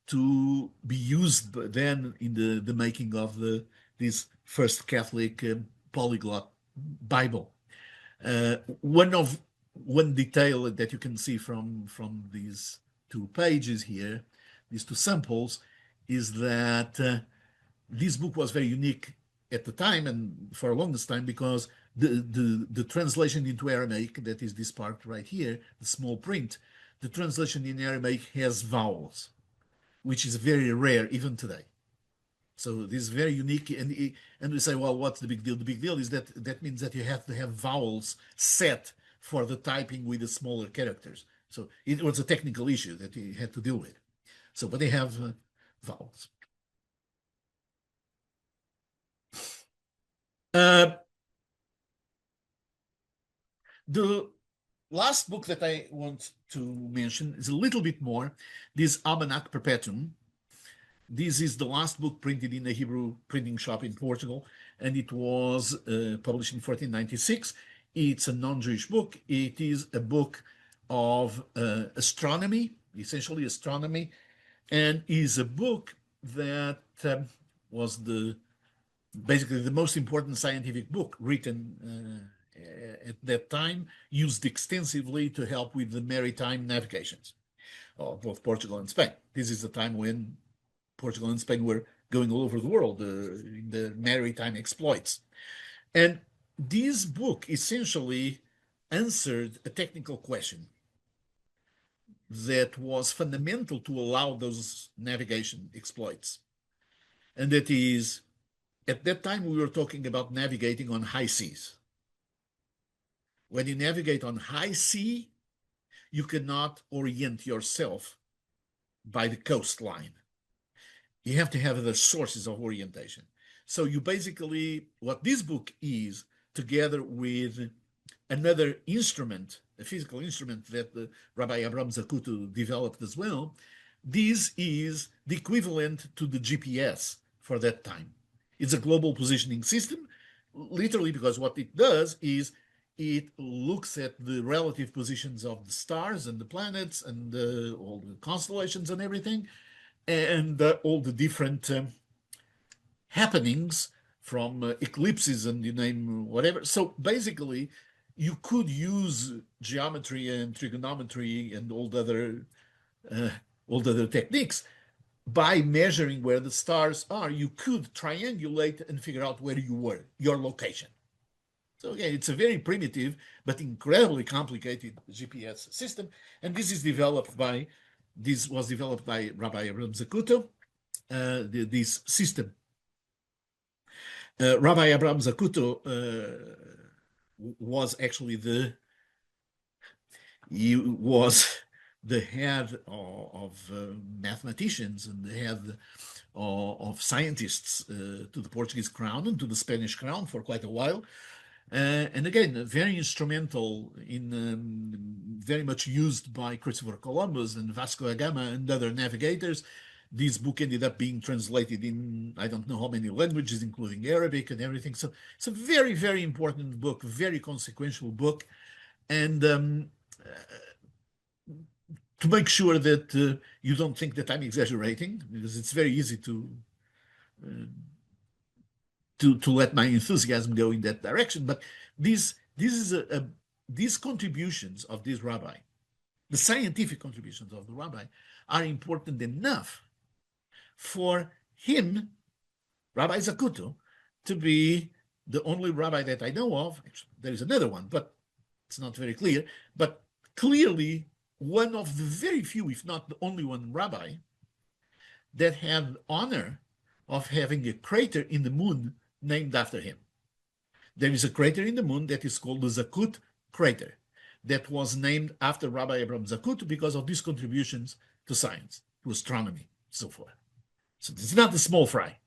to be used then in the making of this first Catholic polyglot Bible. One detail that you can see from these two pages here, these two samples, is that this book was very unique at the time and for a longest time because the translation into Aramaic, that is this part right here, the small print, the translation in Aramaic has vowels, which is very rare even today. So this is very unique, and we say, well, what's the big deal? The big deal is that means that you have to have vowels set for the typing with the smaller characters. So it was a technical issue that he had to deal with. So, but they have vowels. The last book that I want to mention is a little bit more, this Almanac Perpetuum. This is the last book printed in a Hebrew printing shop in Portugal, and it was published in 1496. It's a non-Jewish book. It is a book of astronomy, essentially astronomy, and is a book that was basically the most important scientific book written at that time, used extensively to help with the maritime navigations of both Portugal and Spain. This is the time when Portugal and Spain were going all over the world in the maritime exploits. And this book essentially answered a technical question that was fundamental to allow those navigation exploits. And that is, at that time, we were talking about navigating on high seas. When you navigate on high sea, you cannot orient yourself by the coastline. You have to have other sources of orientation. So you basically, what this book is, together with another instrument, a physical instrument that Rabbi Abraham Zacuto developed as well, this is the equivalent to the GPS for that time. It's a global positioning system, literally, because what it does is it looks at the relative positions of the stars and the planets and all the constellations and everything, and all the different happenings from eclipses and you name whatever. So basically, you could use geometry and trigonometry and all the other techniques. By measuring where the stars are, you could triangulate and figure out where you were, your location. So again, it's a very primitive but incredibly complicated GPS system, and this was developed by Rabbi Abraham Zacuto. This system. Rabbi Abraham Zacuto was actually the head of mathematicians and the head of scientists to the Portuguese crown and to the Spanish crown for quite a while. And again, very instrumental in very much used by Christopher Columbus and Vasco da Gama and other navigators. This book ended up being translated in I don't know how many languages, including Arabic and everything. So it's a very, very important book, very consequential book. And to make sure that you don't think that I'm exaggerating, because it's very easy to let my enthusiasm go in that direction. But these contributions of this rabbi, the scientific contributions of the rabbi, are important enough for him, Rabbi Zacuto, to be the only rabbi that I know of. Actually, there is another one, but it's not very clear. But clearly, one of the very few, if not the only one, rabbi that had the honor of having a crater in the moon named after him. There is a crater in the moon that is called the Zacut crater that was named after Rabbi Abraham Zacuto because of his contributions to science, to astronomy, so forth. So it's not a small fry.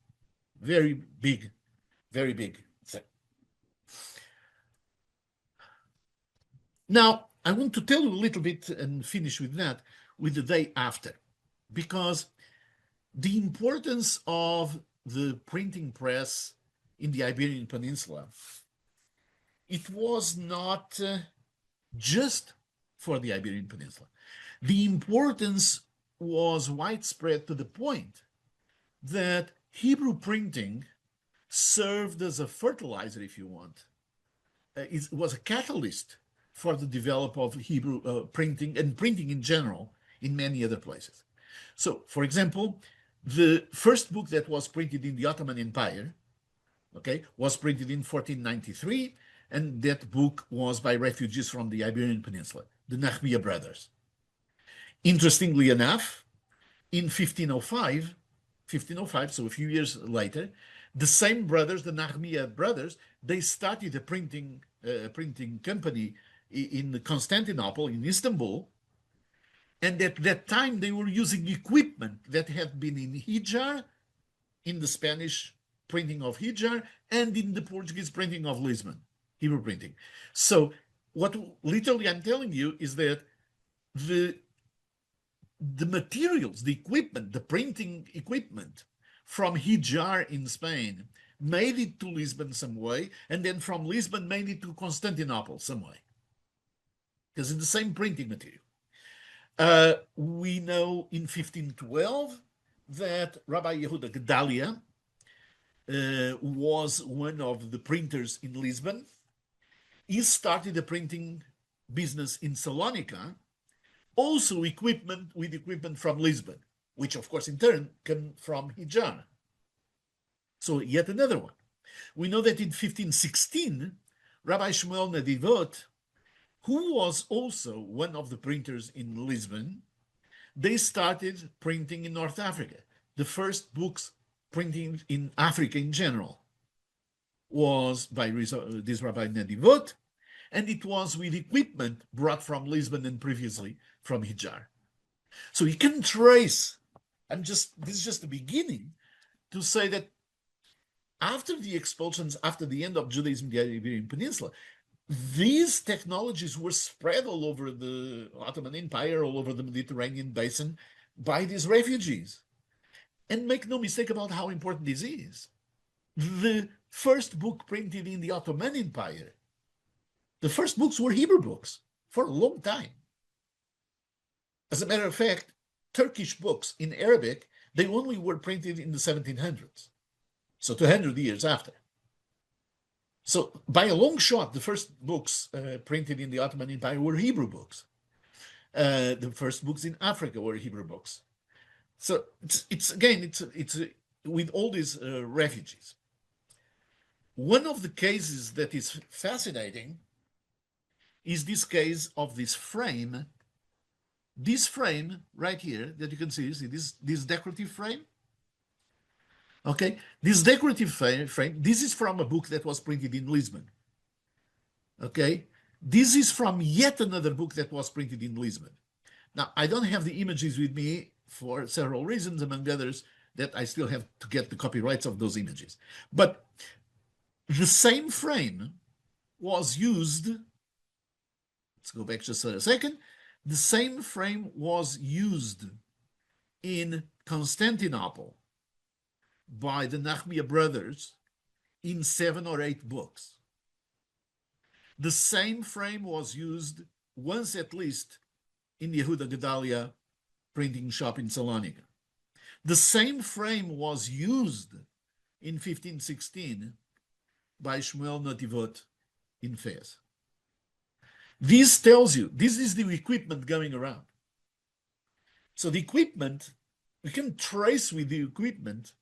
Very big, very big thing. Now, I want to tell you a little bit and finish with that, with the day after, because the importance of the printing press in the Iberian Peninsula, it was not just for the Iberian Peninsula. The importance was widespread to the point that Hebrew printing served as a fertilizer, if you want. It was a catalyst for the development of Hebrew printing and printing in general in many other places. So, for example, the first book that was printed in the Ottoman Empire, was printed in 1493, and that book was by refugees from the Iberian Peninsula, the Nahmiya brothers. Interestingly enough, in 1505, 1505, so a few years later, the same brothers, the Nahmiya brothers, they started a printing company in Constantinople, in Istanbul. And at that time, they were using equipment that had been in Hijaz, in the Spanish printing of Hijaz, and in the Portuguese printing of Lisbon, Hebrew printing. So what literally I'm telling you is that the materials, the equipment, the printing equipment from Hijaz in Spain made it to Lisbon some way, and then from Lisbon made it to Constantinople some way, because it's the same printing material. We know in 1512 that Rabbi Yehuda Gedalia was one of the printers in Lisbon. He started a printing business in Salonika, also equipment from Lisbon, which of course in turn came from Hijaz. So yet another one. We know that in 1516, Rabbi Shmuel Nedivot, who was also one of the printers in Lisbon, they started printing in North Africa. The first books printing in Africa in general was by this Rabbi Nedivot, and it was with equipment brought from Lisbon and previously from Hijaz. So you can trace, this is just the beginning, to say that after the expulsions, after the end of Judaism in the Iberian Peninsula, these technologies were spread all over the Ottoman Empire, all over the Mediterranean basin by these refugees. And make no mistake about how important this is. The first book printed in the Ottoman Empire, the first books were Hebrew books for a long time. As a matter of fact, Turkish books in Arabic, they only were printed in the 1700s. So 200 years after. So by a long shot, the first books printed in the Ottoman Empire were Hebrew books. The first books in Africa were Hebrew books. So it's with all these refugees. One of the cases that is fascinating is this case of this frame. This frame right here that you can see this decorative frame. Okay, this decorative frame, this is from a book that was printed in Lisbon. Okay, this is from yet another book that was printed in Lisbon. Now, I don't have the images with me for several reasons, among others, that I still have to get the copyrights of those images. But the same frame was used, let's go back just a second, the same frame was used in Constantinople by the Nahmiya brothers in 7 or 8 books. The same frame was used once at least in Yehuda Gedalia printing shop in Salonika. The same frame was used in 1516 by Shmuel Nedivot in Fez. This tells you, this is the equipment going around. So the equipment, we can trace with the equipment,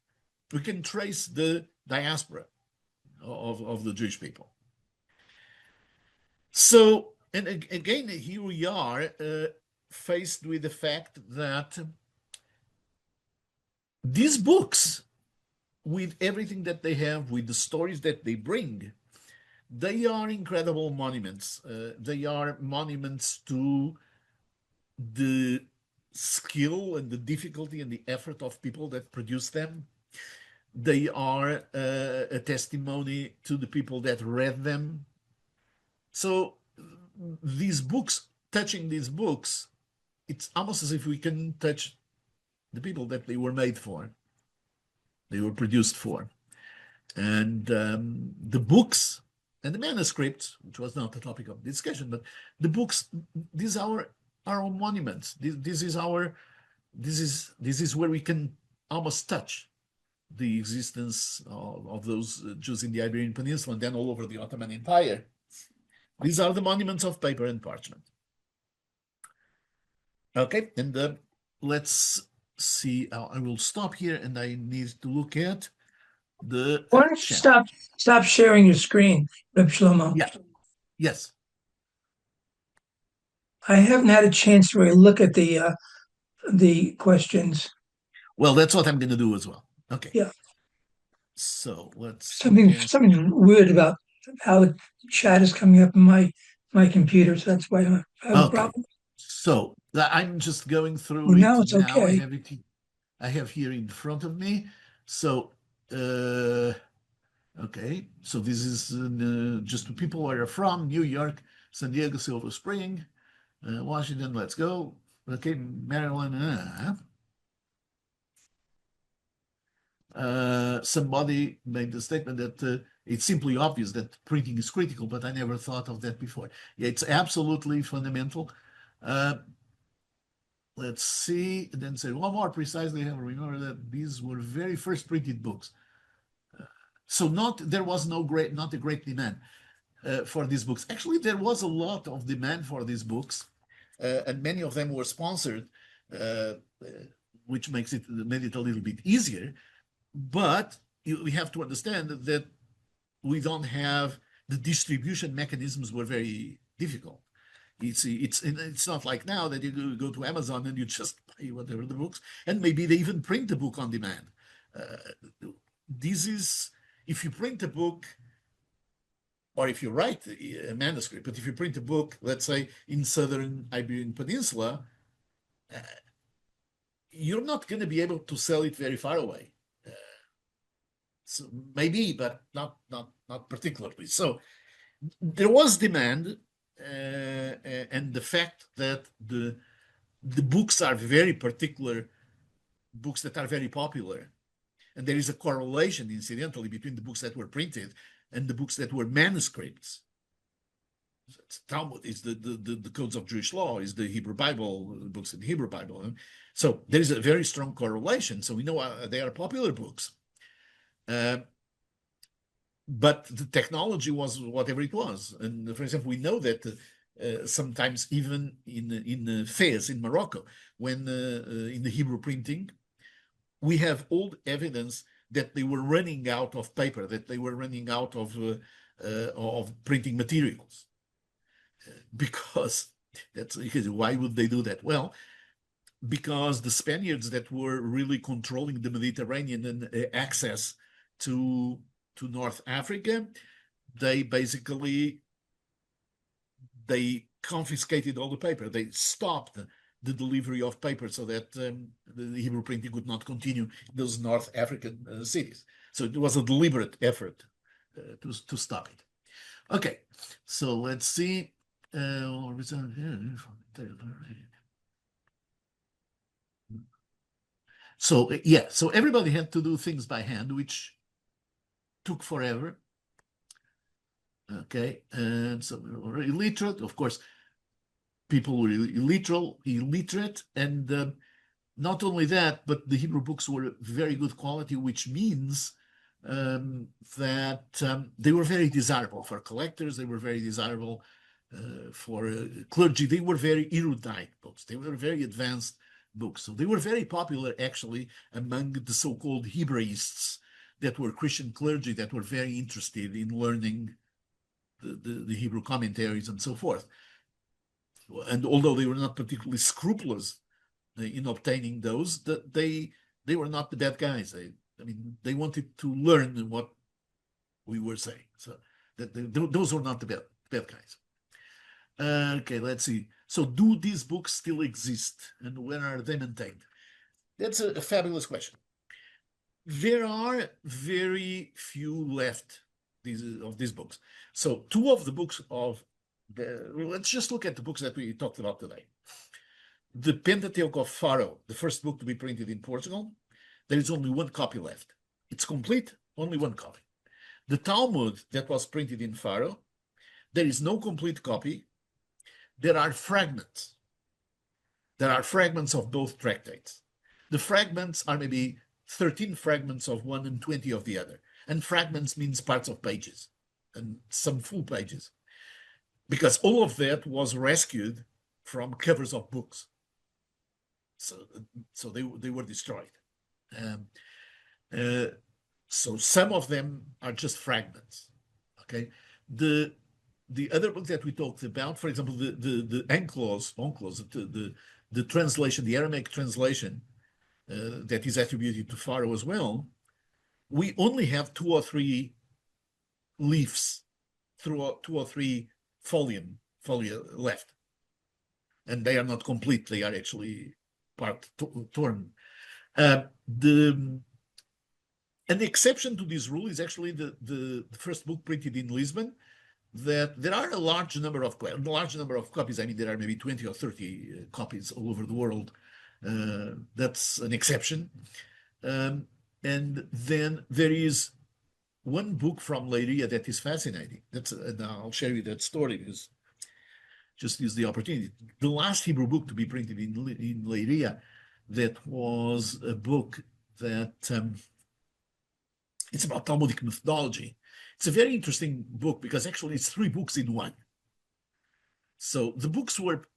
we can trace the diaspora of the Jewish people. So, and again, here we are faced with the fact that these books, with everything that they have, with the stories that they bring, they are incredible monuments. They are monuments to the skill and the difficulty and the effort of people that produce them. They are a testimony to the people that read them. So these books, touching these books, it's almost as if we can touch the people that they were made for, they were produced for. And the books and the manuscripts, which was not the topic of discussion, but the books, these are our own monuments. This is where we can almost touch the existence of those Jews in the Iberian Peninsula and then all over the Ottoman Empire. These are the monuments of paper and parchment. Okay, and let's see. I will stop here, and I need to look at the. Why don't you stop sharing your screen, Reb Shlomo? Yeah. Yes. I haven't had a chance to really look at the questions. Well, that's what I'm going to do as well. Okay. Yeah. So let's something weird about how the chat is coming up in my computer, so that's why I have a Okay. problem. So I'm just going through Well, it now it's now. okay. I have here in front of me. So okay. So this is just the people where you're from: New York, San Diego, Silver Spring, Washington. Let's go. Okay, Maryland. Somebody made the statement that it's simply obvious that printing is critical, but I never thought of that before. Yeah, it's absolutely fundamental. Let's see, and then say one more precisely. Have remember that these were very first printed books. So there was not a great demand for these books. Actually, there was a lot of demand for these books, and many of them were sponsored, uh, which made it a little bit easier. But we have to understand that we don't have the distribution mechanisms were very difficult. It's not like now that you go to Amazon and you just buy whatever the books, and maybe they even print the book on demand. This is if you print a book, or if you write a manuscript, but if you print a book, let's say in Southern Iberian Peninsula, you're not going to be able to sell it very far away. So maybe, but not particularly. So there was demand, and the fact that the books are very particular, books that are very popular, and there is a correlation, incidentally, between the books that were printed and the books that were manuscripts. Talmud is the codes of Jewish law, is the Hebrew Bible, books in the Hebrew Bible. So there is a very strong correlation. So we know they are popular books. But the technology was whatever it was. And for example, we know that sometimes even in Fez in Morocco, when in the Hebrew printing, we have old evidence that they were running out of paper, that they were running out of printing materials. Because why would they do that? Well, because the Spaniards that were really controlling the Mediterranean and access to North Africa, they confiscated all the paper. They stopped the delivery of paper so that the Hebrew printing could not continue in those North African cities. So it was a deliberate effort to stop it. Okay, so let's see. So yeah, so everybody had to do things by hand, which took forever. Okay, and so we were illiterate. Of course, people were illiterate, and not only that, but the Hebrew books were very good quality, which means that they were very desirable for collectors. They were very desirable for clergy. They were very erudite books. They were very advanced books. So they were very popular, actually, among the so-called Hebraists that were Christian clergy that were very interested in learning the Hebrew commentaries and so forth. And although they were not particularly scrupulous in obtaining those, they were not the bad guys. They wanted to learn what we were saying. So those were not the bad guys. Okay, let's see. So do these books still exist, and when are they maintained? That's a fabulous question. There are very few left of these books. So two of the books let's just look at the books that we talked about today. The Pentateuch of Pharaoh, the first book to be printed in Portugal, there is only one copy left. It's complete, only one copy. The Talmud that was printed in Pharaoh, there is no complete copy. There are fragments. There are fragments of both tractates. The fragments are maybe 13 fragments of one and 20 of the other. And fragments means parts of pages and some full pages. Because all of that was rescued from covers of books. So they were destroyed. So some of them are just fragments. Okay. The other book that we talked about, for example, the Onklos, the translation, the Aramaic translation that is attributed to Pharaoh as well, we only have 2 or 3 leaves, through 2 or 3 folia left. And they are not complete, they are actually part torn. An exception to this rule is actually the first book printed in Lisbon, that there are a large number of copies. I mean, there are maybe 20 or 30 copies all over the world. That's an exception. And then there is one book from Leiria that is fascinating. And I'll share you that story because just use the opportunity. The last Hebrew book to be printed in Leiria, that was a book that it's about Talmudic methodology. It's a very interesting book because actually it's 3 books in one. So the books were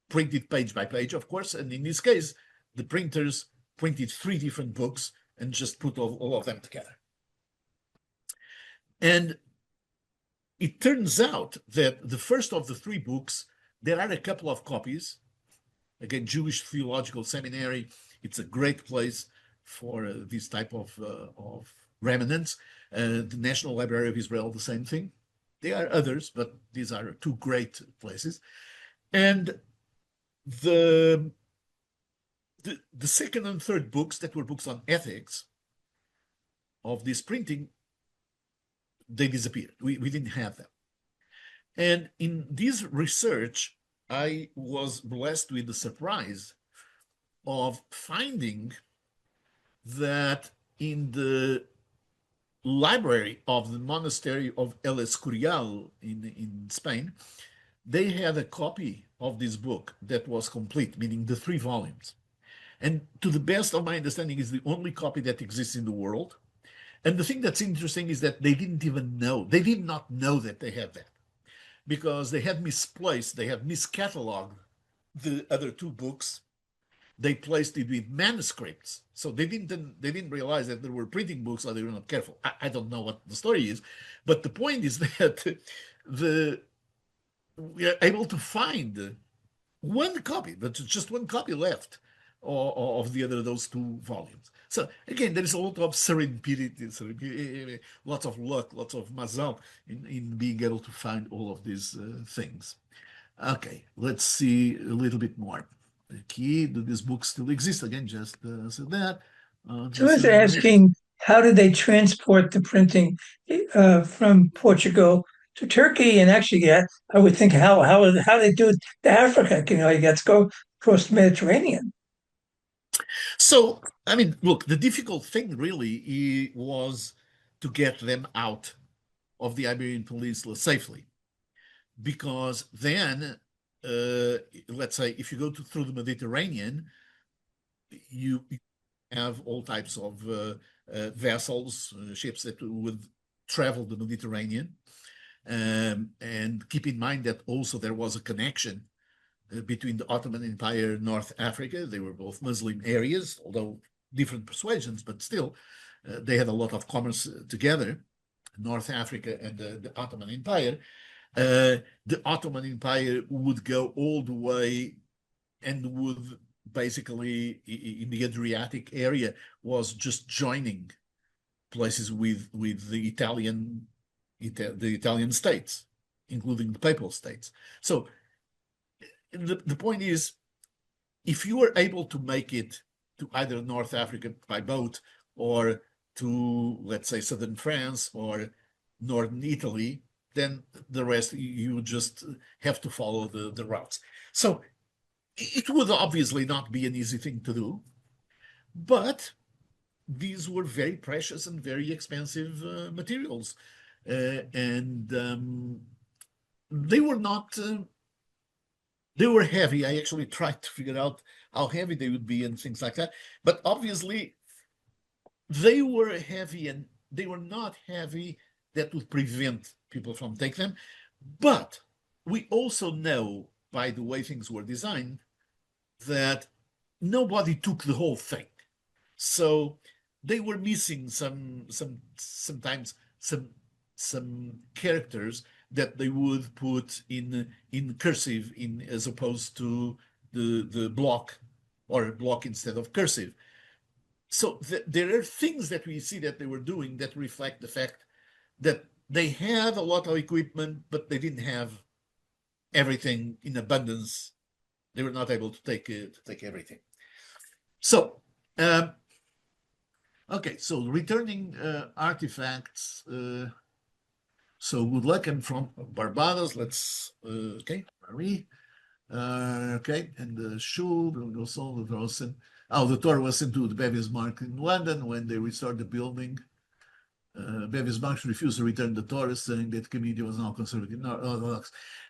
printed page by page, of course, and in this case, the printers printed 3 different books and just put all of them together. And it turns out that the first of the 3 books, there are a couple of copies. Again, Jewish Theological Seminary, it's a great place for this type of remnants. The National Library of Israel, the same thing. There are others, but these are 2 great places. And the second and third books that were books on ethics of this printing, they disappeared. We didn't have them. And in this research, I was blessed with the surprise of finding that in the library of the monastery of El Escorial in Spain, they had a copy of this book that was complete, meaning the 3 volumes. And to the best of my understanding, is the only copy that exists in the world. And the thing that's interesting is that they did not know that they had that, because they had misplaced, they had miscatalogued the other 2 books. They placed it with manuscripts. So they didn't realize that there were printing books, or they were not careful. I don't know what the story is, but the point is that we are able to find 1 copy, but just 1 copy left of those 2 volumes. So again, there is a lot of serendipity, lots of luck, lots of mazal in being able to find all of these things. Okay, let's see a little bit more. Okay, do these books still exist? Again, just so that. So I was asking, how did they transport the printing from Portugal to Turkey? And actually, I would think how they do it to Africa. You got to go across the Mediterranean. So, I mean, look, the difficult thing really was to get them out of the Iberian Peninsula safely, because then, let's say, if you go through the Mediterranean, you have all types of vessels, ships that would travel the Mediterranean. And keep in mind that also there was a connection between the Ottoman Empire and North Africa. They were both Muslim areas, although different persuasions, but still they had a lot of commerce together, North Africa and the Ottoman Empire. The Ottoman Empire would go all the way and would basically, in the Adriatic area, was just joining places with the Italian states, including the Papal States. So the point is, if you were able to make it to either North Africa by boat, or to, let's say, southern France or northern Italy, then the rest you just have to follow the routes. So it would obviously not be an easy thing to do, but these were very precious and very expensive materials. And they were not, they were heavy. I actually tried to figure out how heavy they would be and things like that. But obviously, they were heavy, and they were not heavy that would prevent people from taking them. But we also know, by the way things were designed, that nobody took the whole thing. So they were missing sometimes some characters that they would put in cursive, as opposed to the block, or block instead of cursive. So there are things that we see that they were doing that reflect the fact that they had a lot of equipment, but they didn't have everything in abundance. They were not able to take everything. So, okay, so returning artifacts. So good luck. I'm from Barbados. Let's, okay, Marie. Okay, and the shoe, the tour was sent to the Bevis Mark in London when they restored the building. Bevis Mark refused to return the tourists, saying that the community was now conservative.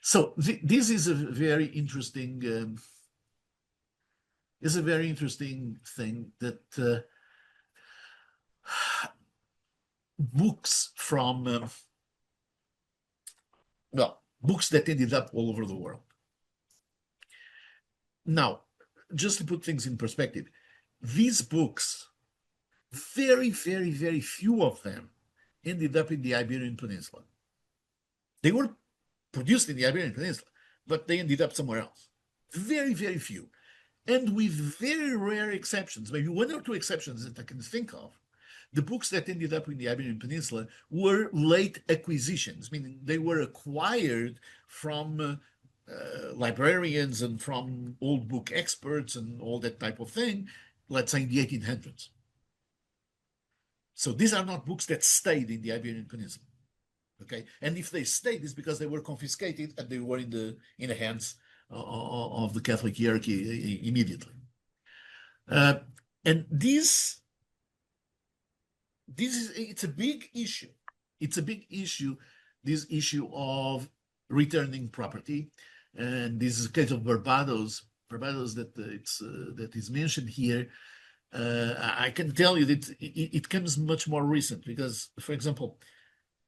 So this is a very interesting thing that books from books that ended up all over the world. Now, just to put things in perspective, these books, very, very, very few of them ended up in the Iberian Peninsula. They were produced in the Iberian Peninsula, but they ended up somewhere else. Very, very few. And with very rare exceptions, maybe one or two exceptions that I can think of, the books that ended up in the Iberian Peninsula were late acquisitions, meaning they were acquired from librarians and from old book experts and all that type of thing, let's say in the 1800s. So these are not books that stayed in the Iberian Peninsula. Okay, and if they stayed, it's because they were confiscated and they were in the hands of the Catholic hierarchy immediately. And it's a big issue. It's a big issue, this issue of returning property. And this is a case of Barbados that is mentioned here. I can tell you that it comes much more recent because, for example,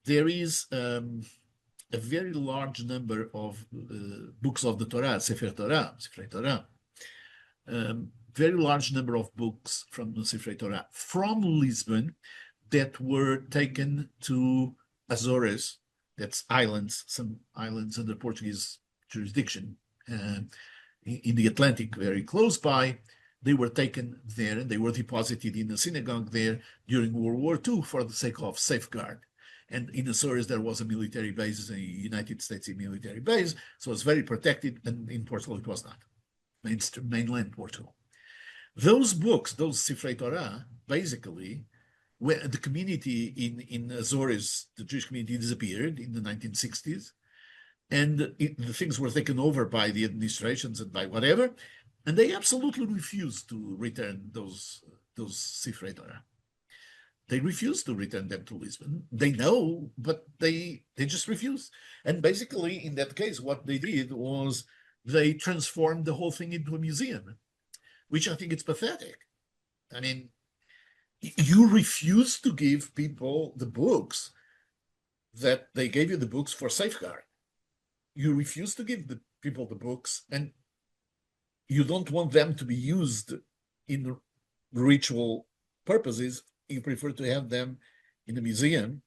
there is a very large number of books of the Torah, Sefer Torah, very large number of books from the Sefer Torah from Lisbon that were taken to Azores, that's islands, some islands under Portuguese jurisdiction in the Atlantic, very close by. They were taken there and they were deposited in a synagogue there during World War II for the sake of safeguard. And in Azores, there was a military base, a United States military base, so it was very protected, and in Portugal it was not, mainland Portugal. Those books, those Sifrei Torah, basically, where the community in Azores, the Jewish community disappeared in the 1960s, and the things were taken over by the administrations and by whatever, and they absolutely refused to return those Sifrei Torah. They refused to return them to Lisbon. They know, but they just refused. And basically, in that case, what they did was they transformed the whole thing into a museum, which I think is pathetic. I mean, you refuse to give people the books that they gave you the books for safeguard. You refuse to give the people the books, and you don't want them to be used in ritual purposes. You prefer to have them in a museum.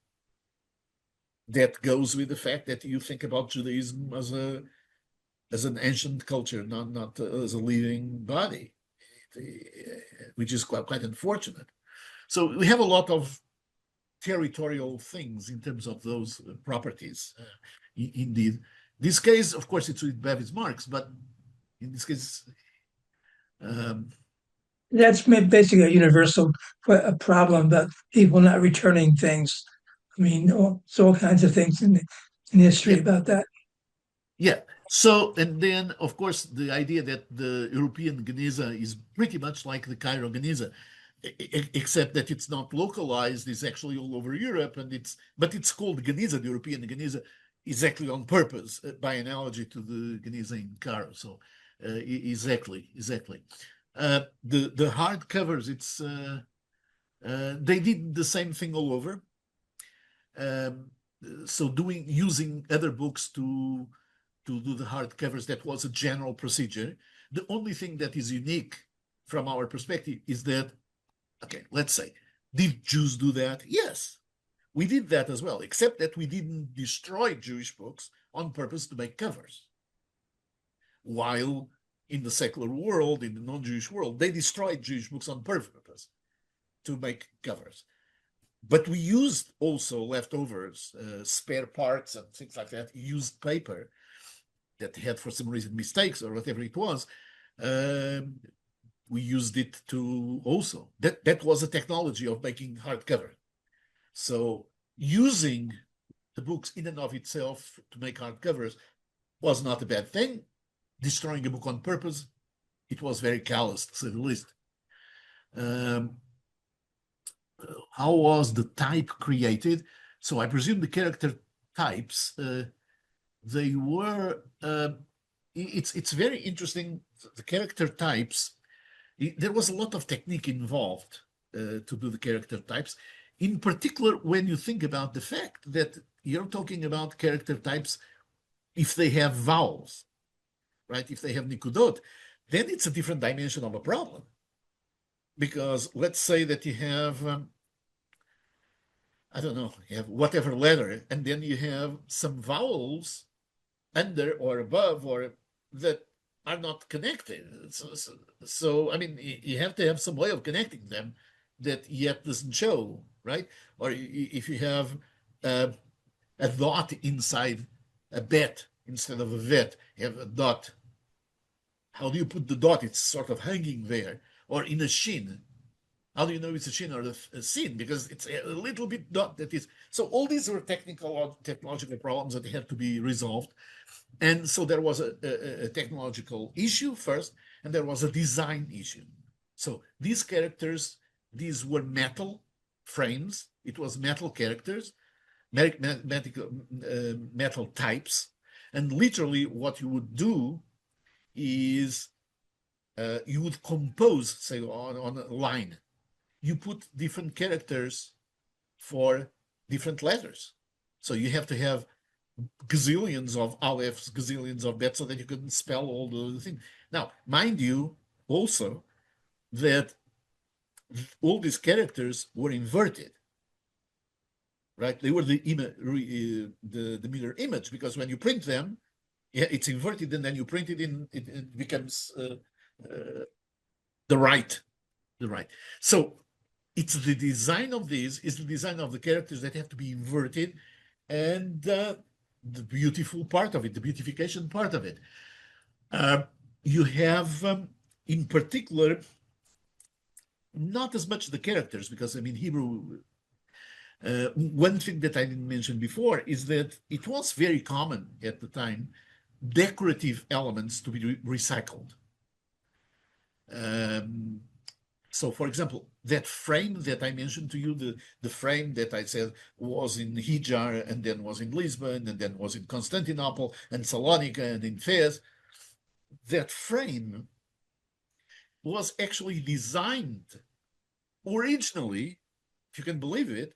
That goes with the fact that you think about Judaism as an ancient culture, not as a living body, which is quite unfortunate. So we have a lot of territorial things in terms of those properties. Indeed, this case, of course, it's with Bevis marks, but in this case. That's basically a universal problem about people not returning things. I mean, all kinds of things in history about that. Yeah. So, and then, of course, the idea that the European Geniza is pretty much like the Cairo Geniza, except that it's not localized, it's actually all over Europe, but it's called Geniza, the European Geniza, exactly on purpose, by analogy to the Geniza in Cairo. So, exactly. The hard covers, they did the same thing all over. So using other books to do the hard covers, that was a general procedure. The only thing that is unique from our perspective is that, okay, let's say, did Jews do that? Yes, we did that as well, except that we didn't destroy Jewish books on purpose to make covers. While in the secular world, in the non-Jewish world, they destroyed Jewish books on purpose. to make covers. But we used also leftovers, spare parts and things like that, used paper that had for some reason mistakes or whatever it was. We used it to also, that was a technology of making hardcover. So using the books in and of itself to make hardcovers was not a bad thing. Destroying a book on purpose, it was very callous, to say the least. How was the type created? So I presume the character types, they were, it's very interesting, the character types, there was a lot of technique involved to do the character types, in particular when you think about the fact that you're talking about character types if they have vowels, right? If they have nikudot, then it's a different dimension of a problem. Because let's say that you have, I don't know, you have whatever letter, and then you have some vowels under or above or that are not connected. So I mean, you have to have some way of connecting them that yet doesn't show, right? Or if you have a dot inside a bet instead of a vet, you have a dot. How do you put the dot? It's sort of hanging there. Or in a shin. How do you know it's a shin or a sin? Because it's a little bit dot that is. So all these were technical or technological problems that had to be resolved. And so there was a technological issue first, and there was a design issue. So these characters, these were metal frames. It was metal characters, metal types. And literally what you would do is you would compose, say, on a line. You put different characters for different letters. So you have to have gazillions of aleph, gazillions of bet, so that you can spell all the things. Now, mind you also that all these characters were inverted, right? They were the mirror image, because when you print them, yeah, it's inverted, and then you print it in, it becomes the right. So it's the design of these, is the design of the characters that have to be inverted, and the beautiful part of it, the beautification part of it. You have, in particular, not as much the characters, because I mean, Hebrew, one thing that I didn't mention before is that it was very common at the time, decorative elements to be recycled. So, for example, that frame that I mentioned to you, the frame that I said was in Hijar, and then was in Lisbon, and then was in Constantinople, and Salonika, and in Fez, that frame was actually designed originally, if you can believe it,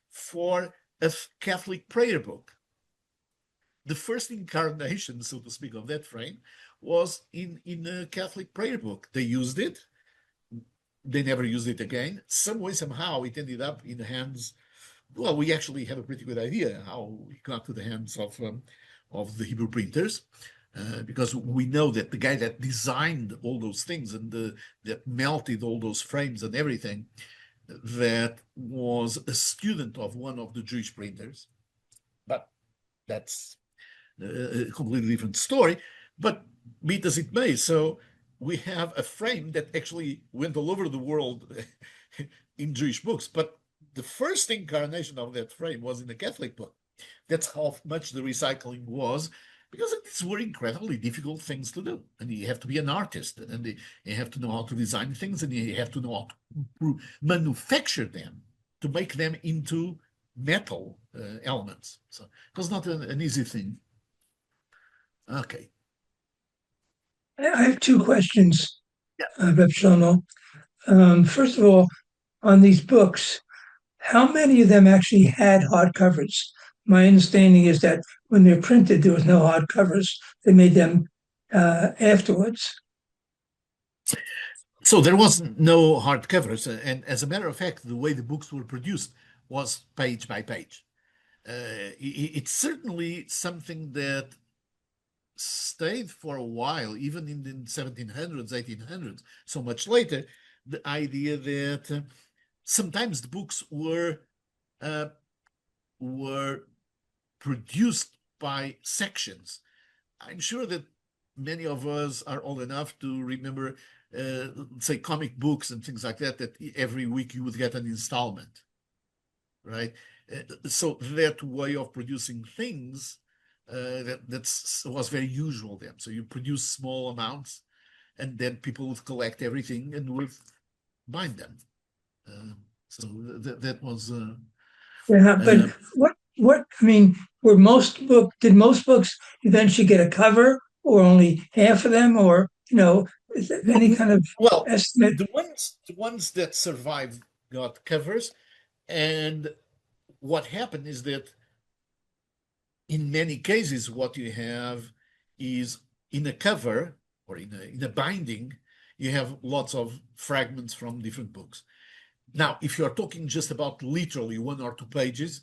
for a Catholic prayer book. The first incarnation, so to speak, of that frame was in a Catholic prayer book. They used it. They never used it again. Some way, somehow, it ended up in the hands. Well, we actually have a pretty good idea how it got to the hands of the Hebrew printers, because we know that the guy that designed all those things and that melted all those frames and everything, that was a student of one of the Jewish printers. But that's a completely different story. But be it as it may, so we have a frame that actually went all over the world in Jewish books. But the first incarnation of that frame was in a Catholic book. That's how much the recycling was, because these were incredibly difficult things to do. And you have to be an artist, and you have to know how to design things, and you have to know how to manufacture them, to make them into metal elements. So it was not an easy thing. Okay. I have two questions, Reb Shlomo. First of all, on these books, how many of them actually had hardcovers? My understanding is that when they're printed, there was no hardcovers. They made them afterwards. So there was no hardcovers, and as a matter of fact, the way the books were produced was page by page. It's certainly something that stayed for a while, even in the 1700s, 1800s, so much later, the idea that sometimes the books were produced by sections. I'm sure that many of us are old enough to remember, say, comic books and things like that, that every week you would get an installment, right? So that way of producing things that was very usual then. So you produce small amounts, and then people would collect everything and would bind them. So that was. Yeah, but what I mean, did most books eventually get a cover, or only half of them, or is there any kind of Well, estimate? the ones that survived got covers, and what happened is that in many cases, what you have is in a cover or in a binding, you have lots of fragments from different books. Now, if you're talking just about literally 1 or 2 pages,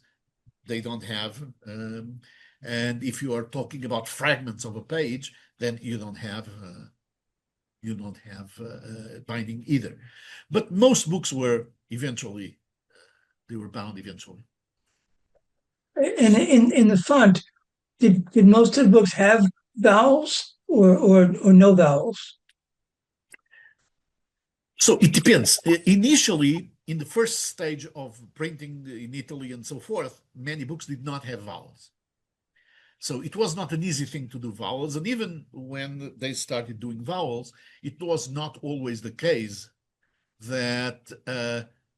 they don't have. And if you are talking about fragments of a page, then you don't have binding either. But most books were eventually they were bound eventually. And in the font, did most of the books have vowels or no vowels? So it depends. Initially, in the first stage of printing in Italy and so forth, many books did not have vowels. So it was not an easy thing to do vowels. And even when they started doing vowels, it was not always the case that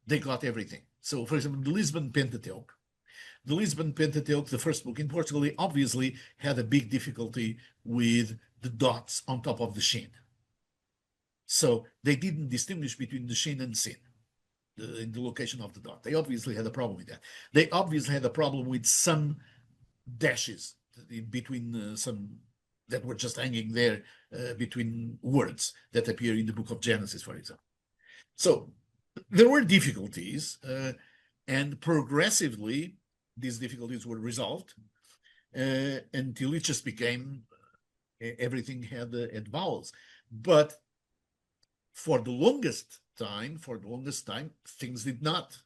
they got everything. So, for example, the Lisbon Pentateuch. The Lisbon Pentateuch, the first book in Portugal, obviously had a big difficulty with the dots on top of the shin. So they didn't distinguish between the shin and sin in the location of the dot. They obviously had a problem with that. They obviously had a problem with some dashes in between some that were just hanging there between words that appear in the book of Genesis, for example. So there were difficulties, and progressively these difficulties were resolved until it just became everything had vowels. But for the longest time, things did not.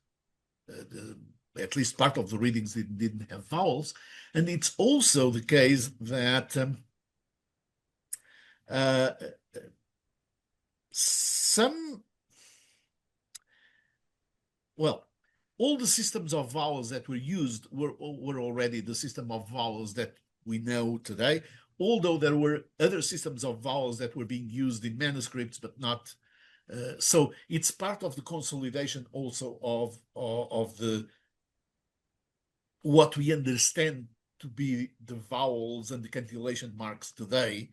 At least part of the readings didn't have vowels. And it's also the case that all the systems of vowels that were used were already the system of vowels that we know today, although there were other systems of vowels that were being used in manuscripts, but not. So it's part of the consolidation also of the what we understand to be the vowels and the cantillation marks today,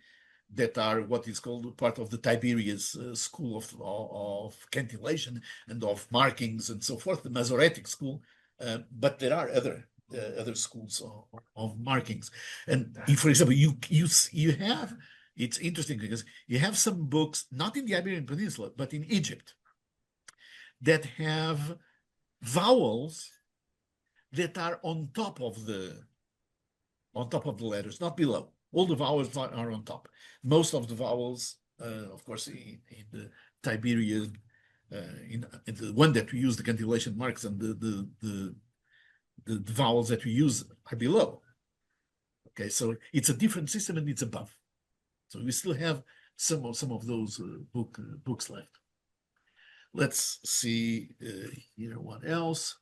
that are what is called part of the Tiberius school of cantillation and of markings and so forth, the Masoretic school. But there are other schools of markings. And if, for example, you have, it's interesting because you have some books, not in the Iberian Peninsula, but in Egypt, that have vowels that are on top of the letters, not below. All the vowels are on top. Most of the vowels, of course, in the Tiberian, in the one that we use, the cantillation marks, and the vowels that we use are below. Okay, so it's a different system and it's above. So we still have some of those books left. Let's see here what else.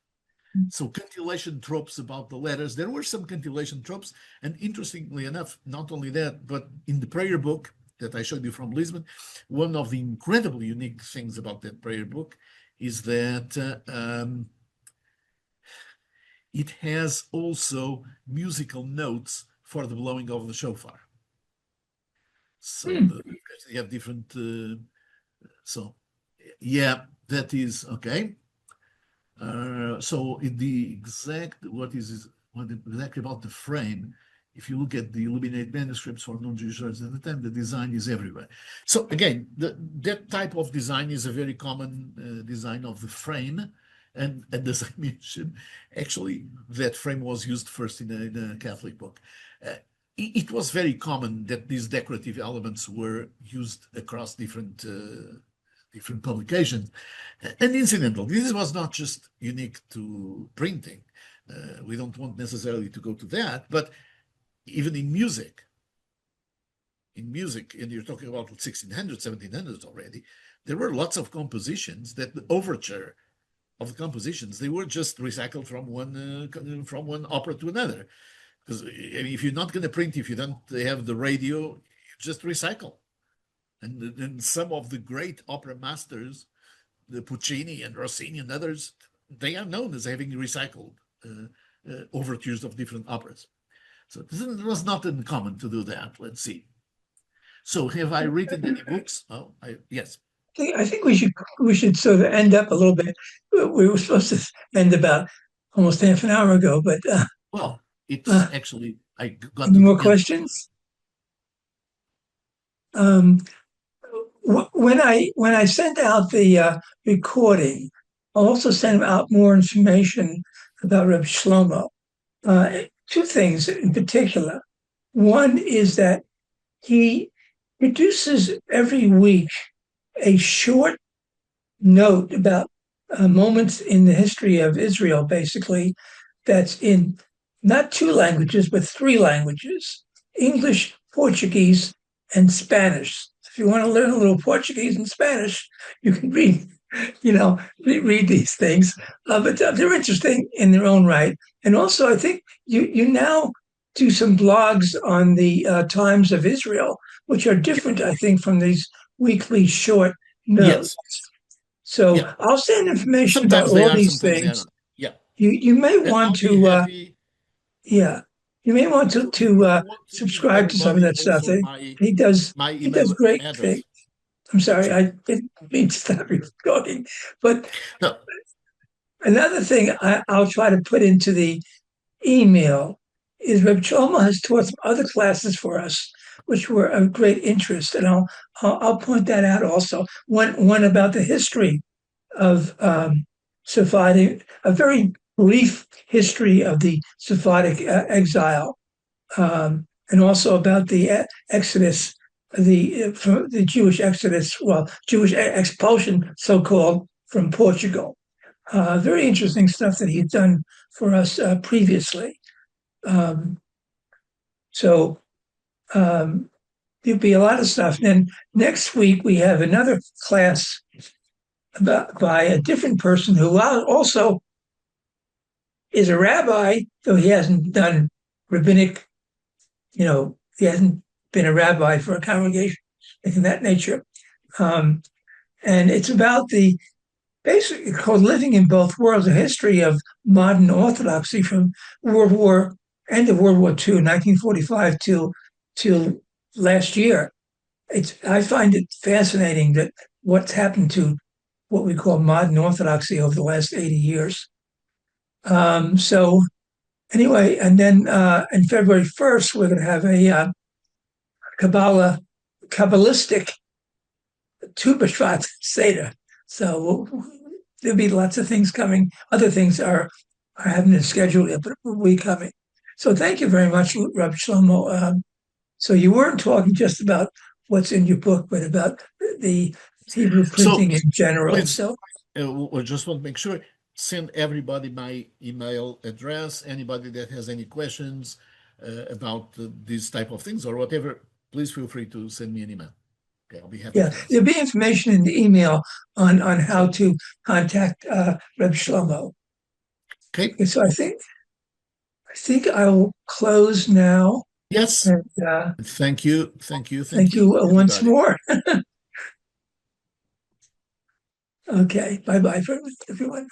So cantillation tropes about the letters. There were some cantillation tropes, and interestingly enough, not only that, but in the prayer book that I showed you from Lisbon, one of the incredibly unique things about that prayer book is that it has also musical notes for the blowing of the shofar. So you have different. So yeah, that is okay. So what exactly about the frame? If you look at the illuminated manuscripts for non-Jewish churches at the time, the design is everywhere. So again, that type of design is a very common design of the frame. And as I mentioned, actually, that frame was used first in a Catholic book. It was very common that these decorative elements were used across different different publications. And incidentally, this was not just unique to printing. We don't want necessarily to go to that, but even in music, and you're talking about 1600s, 1700s already, there were lots of compositions that the overture of the compositions, they were just recycled from one opera to another. Because if you're not going to print, if you don't have the radio, you just recycle. And some of the great opera masters, the Puccini and Rossini and others, they are known as having recycled overtures of different operas. So it was not uncommon to do that. Let's see. So have I written any books? Oh, yes. I think we should sort of end up a little bit. We were supposed to end about almost half an hour ago, but well, it's actually I got any more questions. When I sent out the recording, I'll also send out more information about Reb Shlomo. Two things in particular. One is that he produces every week a short note about moments in the history of Israel, basically, that's in not two languages, but three languages: English, Portuguese, and Spanish. If you want to learn a little Portuguese and Spanish, you can read these things. But they're interesting in their own right. And also, I think you now do some blogs on the Times of Israel, which are different, I think, from these weekly short notes. Yes. So yeah. I'll send information sometimes about all these things. Yeah. You may want to you may want to subscribe to some of that stuff. He does great things. I'm sorry, I didn't mean to stop recording. But no. Another thing I'll try to put into the email is Reb Shlomo has taught some other classes for us, which were of great interest, and I'll point that out also. One about the history of Sephardic, a very brief history of the Sephardic exile, and also about the Exodus, the Jewish Exodus, Jewish expulsion, so-called, from Portugal. Very interesting stuff that he'd done for us previously. So there'll be a lot of stuff. And then next week we have another class by a different person who also is a rabbi, though he hasn't done rabbinic, he hasn't been a rabbi for a congregation, things of that nature. And it's about basically called Living in Both Worlds, a history of modern Orthodoxy from end of World War II, 1945 till last year. I find it fascinating that what's happened to what we call modern Orthodoxy over the last 80 years. So anyway, and then on February 1st, we're going to have a Kabbalistic Tu B'Shvat Seder. So there'll be lots of things coming. Other things are having to schedule yet, but will be coming. So thank you very much, Rabbi Shlomo. So you weren't talking just about what's in your book, but about the Hebrew printing in general. I just want to make sure, send everybody my email address. Anybody that has any questions about these type of things or whatever, please feel free to send me an email. Okay, I'll be happy. Yeah, there'll be information in the email on how to contact Reb Shlomo. Okay. So I think I will close now. Yes. And, thank you. Thank you once more. Okay. Bye-bye for everyone.